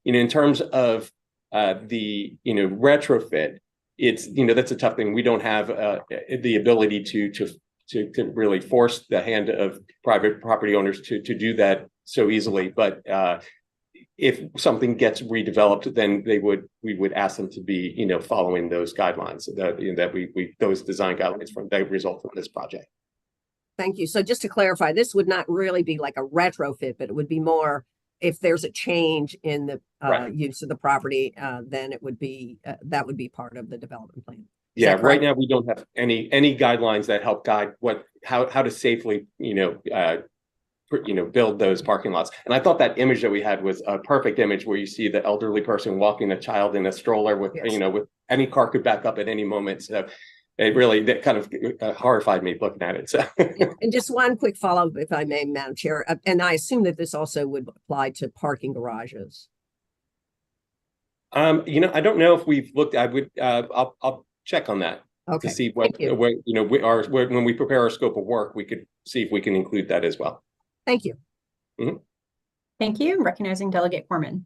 in terms of the retrofit, it's that's a tough thing. We don't have the ability to really force the hand of private property owners to do that so easily. But if something gets redeveloped, then we would ask them to be following those guidelines those design guidelines that result from this project. Thank you. So just to clarify, this would not really be like a retrofit, but it would be more if there's a change in the use of the property, then it would be that would be part of the development plan. Yeah, right now we don't have any guidelines that help guide how to safely build those parking lots. And I thought that image that we had was a perfect image where you see the elderly person walking a child in a stroller with with any car could back up at any moment. So that kind of horrified me looking at it. So and just one quick follow-up, if I may, Madam Chair, and I assume that this also would apply to parking garages. I don't know if we've looked. I'll check on that to see when we prepare our scope of work, we could see if we can include that as well. Thank you. Mm-hmm. Thank you. Recognizing Delegate Corman.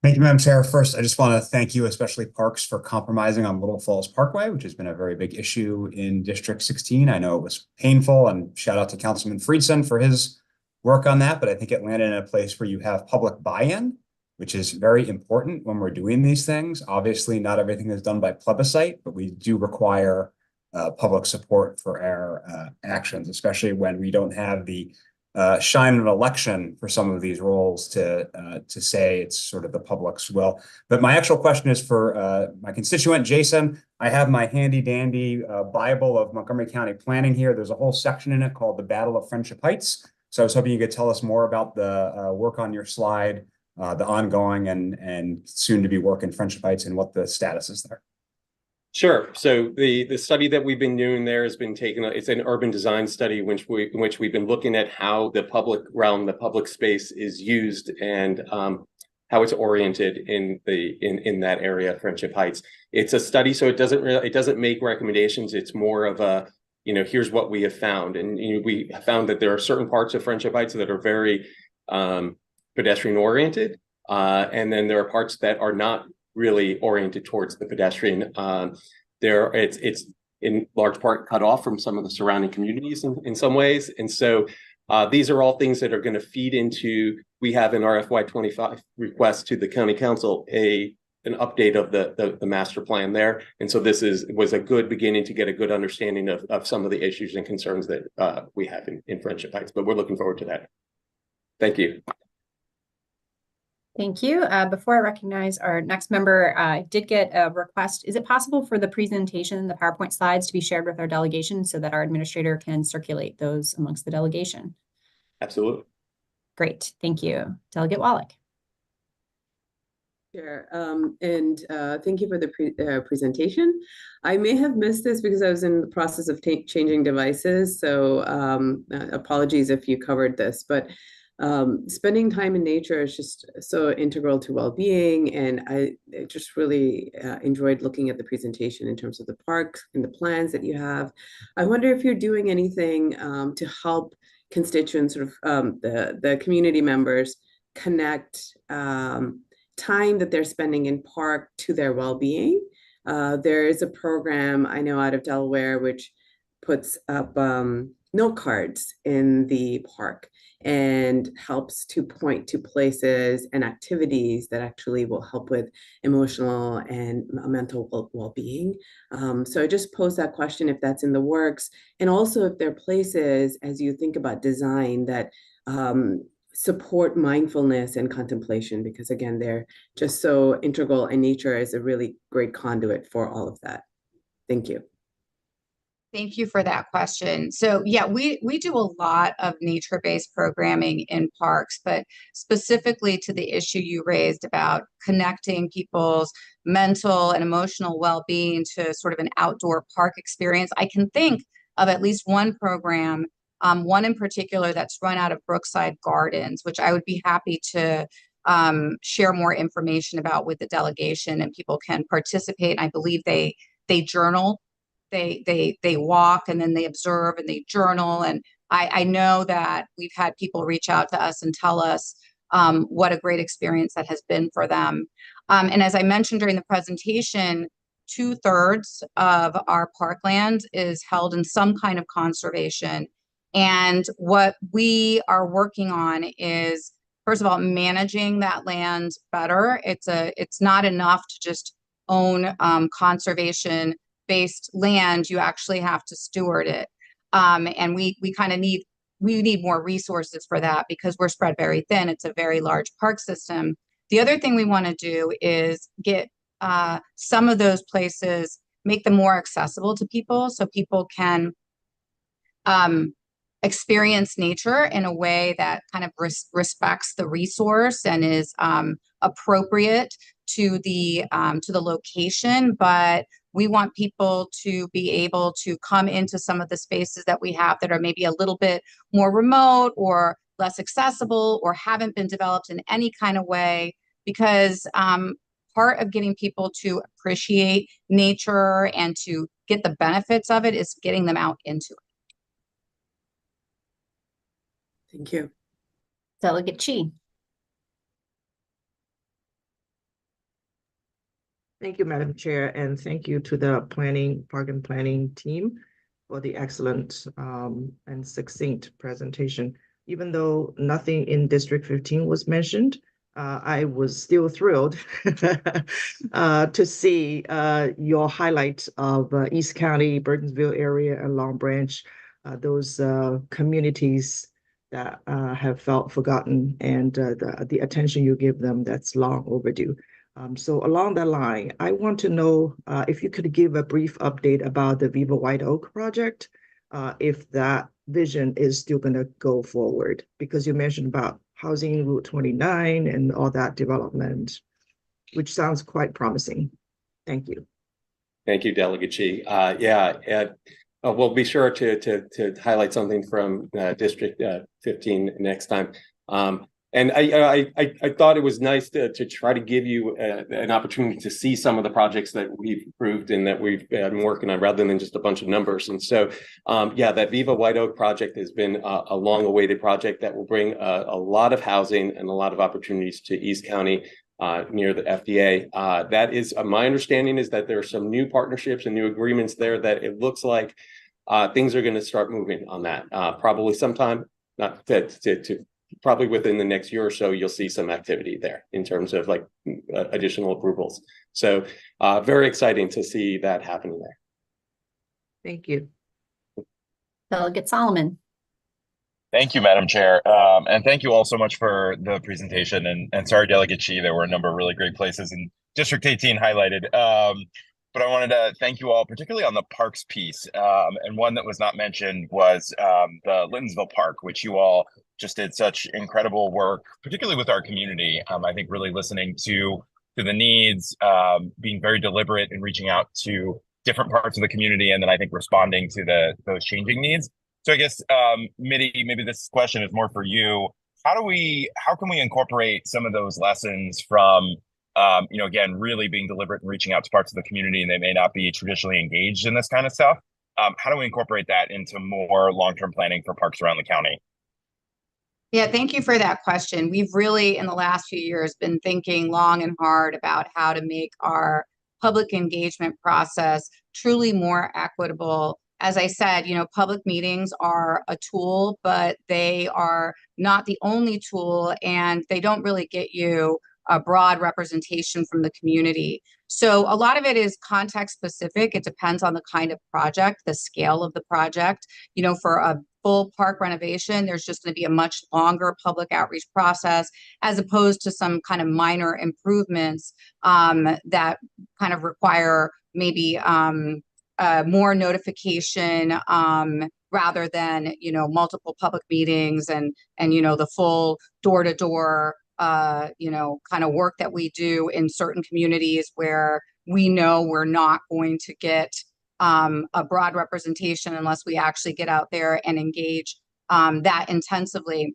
Thank you, Madam Chair. First, I just want to thank you, especially Parks, for compromising on Little Falls Parkway, which has been a very big issue in District 16. I know it was painful, and shout out to Councilman Friedson for his work on that, but I think it landed in a place where you have public buy-in, which is very important when we're doing these things. Obviously, not everything is done by plebiscite, but we do require public support for our actions, especially when we don't have the shine an election for some of these roles to say it's sort of the public's will. But my actual question is for my constituent, Jason. I have my handy dandy Bible of Montgomery County planning here. There's a whole section in it called the Battle of Friendship Heights. So I was hoping you could tell us more about the work on your slide, the ongoing and soon to be work in Friendship Heights and what the status is there. Sure. So the study that we've been doing there has been taken. It's an urban design study, in which we've been looking at how the public realm, the public space, is used and how it's oriented in that area, Friendship Heights. It's a study, so it doesn't make recommendations. It's more of a, here's what we have found, and we found that there are certain parts of Friendship Heights that are very pedestrian oriented, and then there are parts that are not really oriented towards the pedestrian. It's in large part cut off from some of the surrounding communities in some ways. And so these are all things that are going to feed into, we have in our FY25 request to the county council, an update of the master plan there. And so this was a good beginning to get a good understanding of some of the issues and concerns that we have in Friendship Heights, but we're looking forward to that. Thank you. Thank you. Before I recognize our next member, I did get a request. Is it possible for the presentation, the PowerPoint slides, to be shared with our delegation so that our administrator can circulate those amongst the delegation? Absolutely. Great. Thank you. Delegate Wallach. Sure. Thank you for the presentation. I may have missed this because I was in the process of changing devices. So apologies if you covered this, but spending time in nature is just so integral to well-being, and I just really enjoyed looking at the presentation in terms of the park and the plans that you have. I wonder if you're doing anything to help constituents, sort of the community members, connect time that they're spending in park to their well-being. There is a program I know out of Delaware which puts up note cards in the park and helps to point to places and activities that actually will help with emotional and mental well-being. So I just pose that question if that's in the works, and also if there are places, as you think about design, that support mindfulness and contemplation, because again, they're just so integral, and nature is a really great conduit for all of that. Thank you. Thank you for that question. So yeah, we do a lot of nature-based programming in parks, but specifically to the issue you raised about connecting people's mental and emotional well-being to sort of an outdoor park experience, I can think of at least one program, one in particular that's run out of Brookside Gardens, which I would be happy to share more information about with the delegation, and people can participate. I believe they journal. They walk, and then they observe, and they journal. And I know that we've had people reach out to us and tell us what a great experience that has been for them. And as I mentioned during the presentation, 2/3 of our parkland is held in some kind of conservation. And what we are working on is, first of all, managing that land better. It's not enough to just own conservation-based land. You actually have to steward it. And we kind of need more resources for that because we're spread very thin. It's a very large park system. The other thing we want to do is get some of those places, make them more accessible to people so people can experience nature in a way that kind of respects the resource and is appropriate to the location. But we want people to be able to come into some of the spaces that we have that are maybe a little bit more remote or less accessible or haven't been developed in any kind of way, because part of getting people to appreciate nature and to get the benefits of it is getting them out into it. Thank you. Delegate Chi. Thank you, Madam Chair, and thank you to the park and planning team for the excellent and succinct presentation. Even though nothing in District 15 was mentioned, I was still thrilled to see your highlight of East County, Burtonsville area, and Long Branch, those communities that have felt forgotten, and the attention you give them that's long overdue. So along that line, I want to know if you could give a brief update about the Viva White Oak project, if that vision is still going to go forward, because you mentioned about housing Route 29 and all that development, which sounds quite promising. Thank you. Thank you, Delegate Chi. We'll be sure to highlight something from District 15 next time. And I thought it was nice to try to give you an opportunity to see some of the projects that we've approved and that we've been working on, rather than just a bunch of numbers. And so, that Viva White Oak project has been a long-awaited project that will bring a lot of housing and a lot of opportunities to East County, near the FDA. That is my understanding, is that there are some new partnerships and new agreements there that it looks like things are going to start moving on that. Probably sometime, not to probably within the next year or so, you'll see some activity there in terms of like additional approvals. So very exciting to see that happening there. Thank you. Delegate Solomon. Thank you, Madam Chair. And thank you all so much for the presentation. And sorry, Delegate Chi, there were a number of really great places in District 18 highlighted. But I wanted to thank you all, particularly on the parks piece. And one that was not mentioned was the Littonsville Park, which you all just did such incredible work, particularly with our community. I think really listening to the needs, being very deliberate in reaching out to different parts of the community, and then I think responding to those changing needs. So I guess, Mitty, maybe this question is more for you. How can we incorporate some of those lessons from, again, really being deliberate and reaching out to parts of the community, and they may not be traditionally engaged in this kind of stuff? How do we incorporate that into more long-term planning for parks around the county? Yeah, thank you for that question. We've really, in the last few years, been thinking long and hard about how to make our public engagement process truly more equitable. As I said, public meetings are a tool, but they are not the only tool, and they don't really get you a broad representation from the community. So a lot of it is context specific. It depends on the kind of project, the scale of the project. For a full park renovation, there's just going to be a much longer public outreach process, as opposed to some kind of minor improvements that kind of require maybe more notification rather than multiple public meetings and the full door-to-door kind of work that we do in certain communities where we know we're not going to get a broad representation unless we actually get out there and engage that intensively.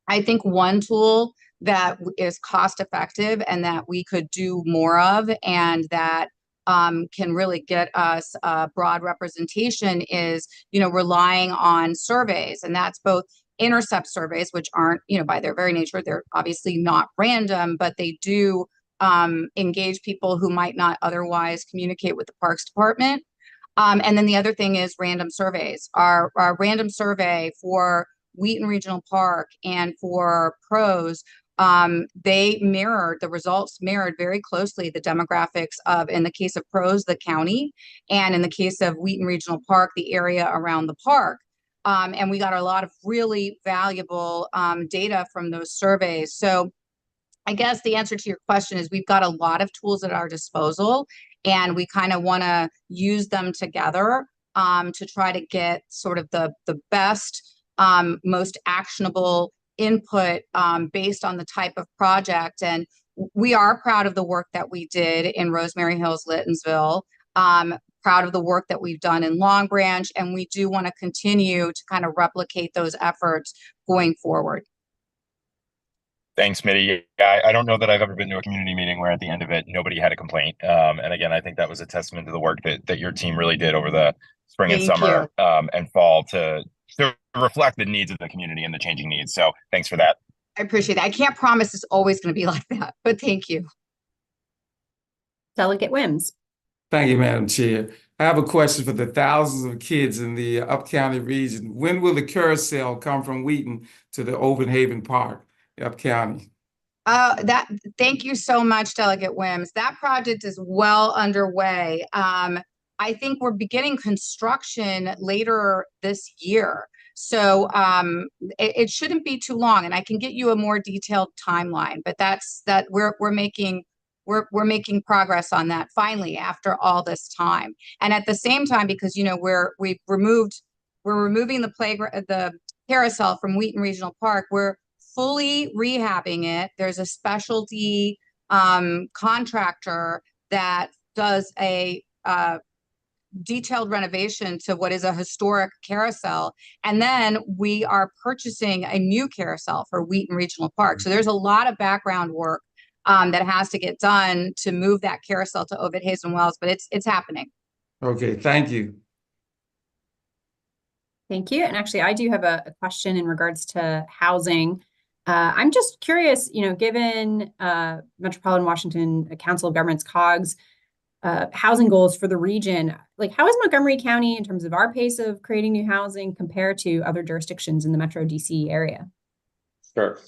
I think one tool that is cost effective and that we could do more of, and that can really get us a broad representation, is relying on surveys. And that's both intercept surveys, which aren't, by their very nature, they're obviously not random, but they do engage people who might not otherwise communicate with the Parks Department. And then the other thing is random surveys. Our random survey for Wheaton Regional Park and for PROS, the results mirrored very closely the demographics of, in the case of PROS, the county, and in the case of Wheaton Regional Park, the area around the park. And we got a lot of really valuable data from those surveys. So I guess the answer to your question is we've got a lot of tools at our disposal, and we kind of want to use them together to try to get sort of the best, most actionable input based on the type of project. And we are proud of the work that we did in Rosemary Hills, Littonsville, proud of the work that we've done in Long Branch, and we do want to continue to kind of replicate those efforts going forward. Thanks, Mitty. I don't know that I've ever been to a community meeting where at the end of it, nobody had a complaint. And again, I think that was a testament to the work that your team really did over the spring and summer and fall to reflect the needs of the community and the changing needs. So thanks for that. I appreciate that. I can't promise it's always going to be like that, but thank you. Delegate Wims. Thank you, Madam Chair. I have a question for the thousands of kids in the Up-County region. When will the carousel come from Wheaton to the Open Haven Park, Up-County? Thank you so much, Delegate Wims. That project is well underway. I think we're beginning construction later this year. So it shouldn't be too long, and I can get you a more detailed timeline, but we're making progress on that finally after all this time. And at the same time, because we're removing the carousel from Wheaton Regional Park, we're fully rehabbing it. There's a specialty contractor that does a detailed renovation to what is a historic carousel. And then we are purchasing a new carousel for Wheaton Regional Park. So there's a lot of background work that has to get done to move that carousel to Ovid Hazen Wells, but it's happening. Okay, thank you. Thank you. And actually, I do have a question in regards to housing. I'm just curious, given Metropolitan Washington Council of Governments, COGS, housing goals for the region, like how is Montgomery County in terms of our pace of creating new housing compared to other jurisdictions in the Metro DC area? Sure.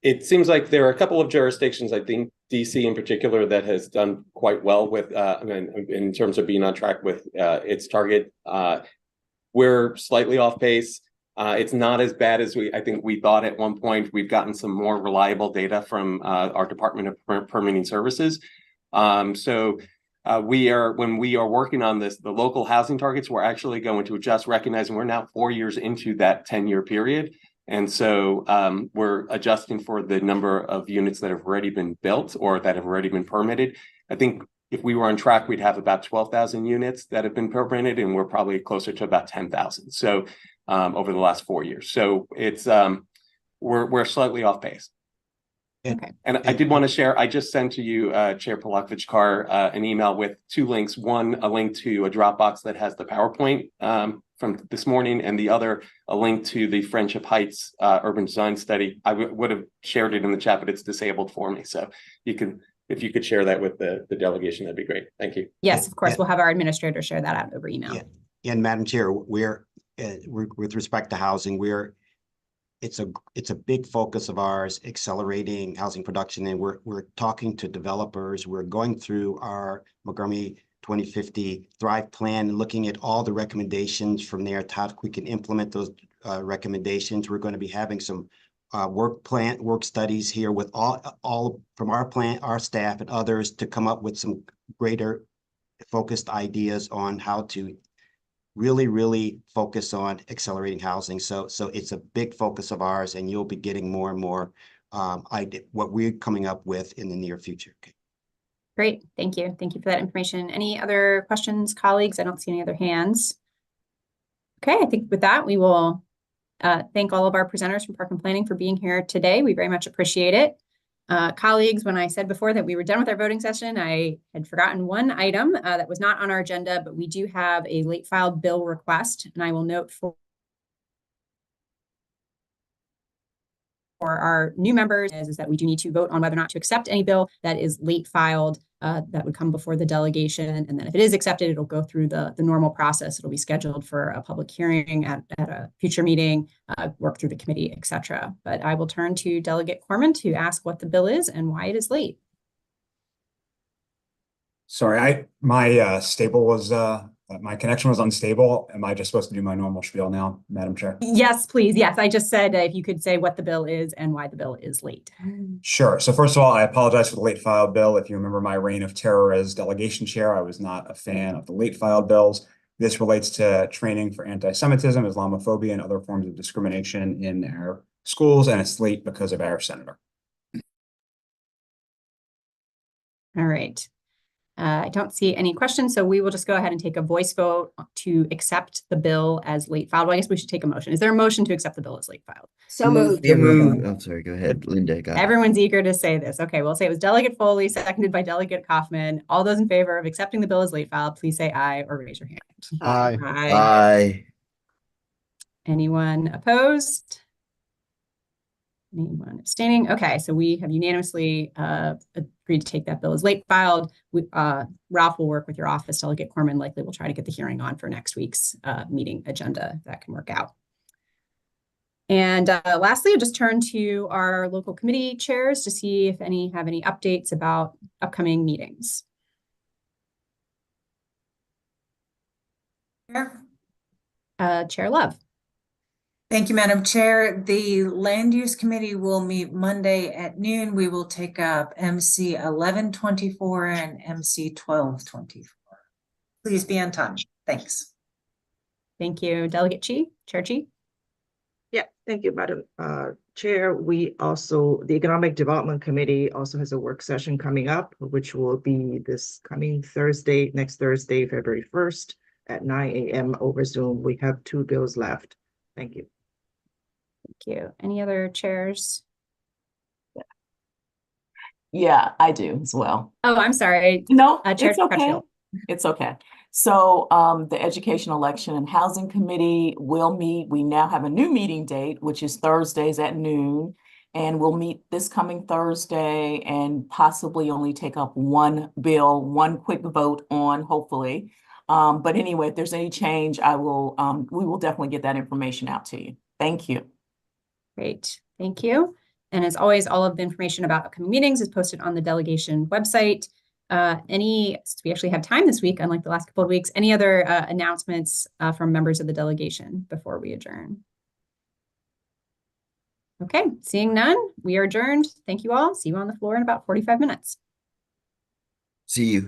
It seems like there are a couple of jurisdictions, I think DC in particular, that has done quite well with in terms of being on track with its target. We're slightly off pace. It's not as bad as I think we thought at one point. We've gotten some more reliable data from our Department of Permitting Services. When we are working on this, the local housing targets, we're actually going to adjust, recognizing we're now 4 years into that 10-year period. And so we're adjusting for the number of units that have already been built or that have already been permitted. I think if we were on track, we'd have about 12,000 units that have been permitted, and we're probably closer to about 10,000. So over the last 4 years. So it's we're slightly off pace. Okay. And I did want to share, I just sent to you, Chair Polakvich-Carr, an email with 2 links. One, a link to a Dropbox that has the PowerPoint from this morning, and the other, a link to the Friendship Heights urban design study. I would have shared it in the chat, but it's disabled for me. So if you could share that with the delegation, that'd be great. Thank you. Yes, of course. We'll have our administrator share that out over email. Yeah. And Madam Chair, we're with respect to housing, it's a big focus of ours, accelerating housing production, and we're talking to developers. We're going through our Montgomery 2050 Thrive Plan and looking at all the recommendations from there, how we can implement those recommendations. We're going to be having some work studies here with all from our staff and others to come up with some greater focused ideas on how to really focus on accelerating housing. So it's a big focus of ours, and you'll be getting more and more what we're coming up with in the near future. Okay. Great. Thank you. Thank you for that information. Any other questions, colleagues? I don't see any other hands. Okay, I think with that, we will thank all of our presenters from Park and Planning for being here today. We very much appreciate it. Colleagues, when I said before that we were done with our voting session, I had forgotten one item that was not on our agenda, but we do have a late filed bill request, and I will note for our new members is that we do need to vote on whether or not to accept any bill that is late filed that would come before the delegation. And then if it is accepted, it'll go through the normal process. It'll be scheduled for a public hearing at a future meeting, work through the committee, etc. But I will turn to Delegate Corman to ask what the bill is and why it is late. Sorry, my stable was my connection was unstable. Am I just supposed to do my normal spiel now, Madam Chair? Yes, please. Yes, I just said if you could say what the bill is and why the bill is late. Sure. So first of all, I apologize for the late filed bill. If you remember my reign of terror as delegation chair, I was not a fan of the late filed bills. This relates to training for anti-Semitism, Islamophobia, and other forms of discrimination in our schools, and it's late because of our senator. All right. I don't see any questions, so we will just go ahead and take a voice vote to accept the bill as late filed. Well, I guess we should take a motion. Is there a motion to accept the bill as late filed? So moved. I'm sorry, go ahead. Linda, got it. Everyone's eager to say this. Okay, we'll say it was Delegate Foley, seconded by Delegate Kaufman. All those in favor of accepting the bill as late filed, please say aye or raise your hand. Aye. Aye. Anyone opposed? Anyone abstaining? Okay, so we have unanimously agreed to take that bill as late filed. Ralph will work with your office, Delegate Corman. Likely we'll try to get the hearing on for next week's meeting agenda, if that can work out. And lastly, I'll just turn to our local committee chairs to see if any have any updates about upcoming meetings. Chair Love. Thank you, Madam Chair. The Land Use Committee will meet Monday at noon. We will take up MC 1124 and MC 1224. Please be on time. Thanks. Thank you. Delegate Chi, Chair Chi. Yeah, thank you, Madam Chair. The Economic Development Committee also has a work session coming up, which will be this coming Thursday, next Thursday, February 1st at 9 a.m. over Zoom. We have 2 bills left. Thank you. Thank you. Any other chairs? Yeah, I do as well. Oh, I'm sorry. No, Chair it's okay. Crutchfield. It's okay. So the Education, Election, and Housing Committee will meet. We now have a new meeting date, which is Thursdays at noon. And we'll meet this coming Thursday and possibly only take up one bill, one quick vote on, hopefully. But anyway, if there's any change, we will definitely get that information out to you. Thank you. Great. Thank you. And as always, all of the information about upcoming meetings is posted on the delegation website. We actually have time this week, unlike the last couple of weeks. Any other announcements from members of the delegation before we adjourn? Okay, seeing none, we are adjourned. Thank you all. See you on the floor in about 45 minutes. See you.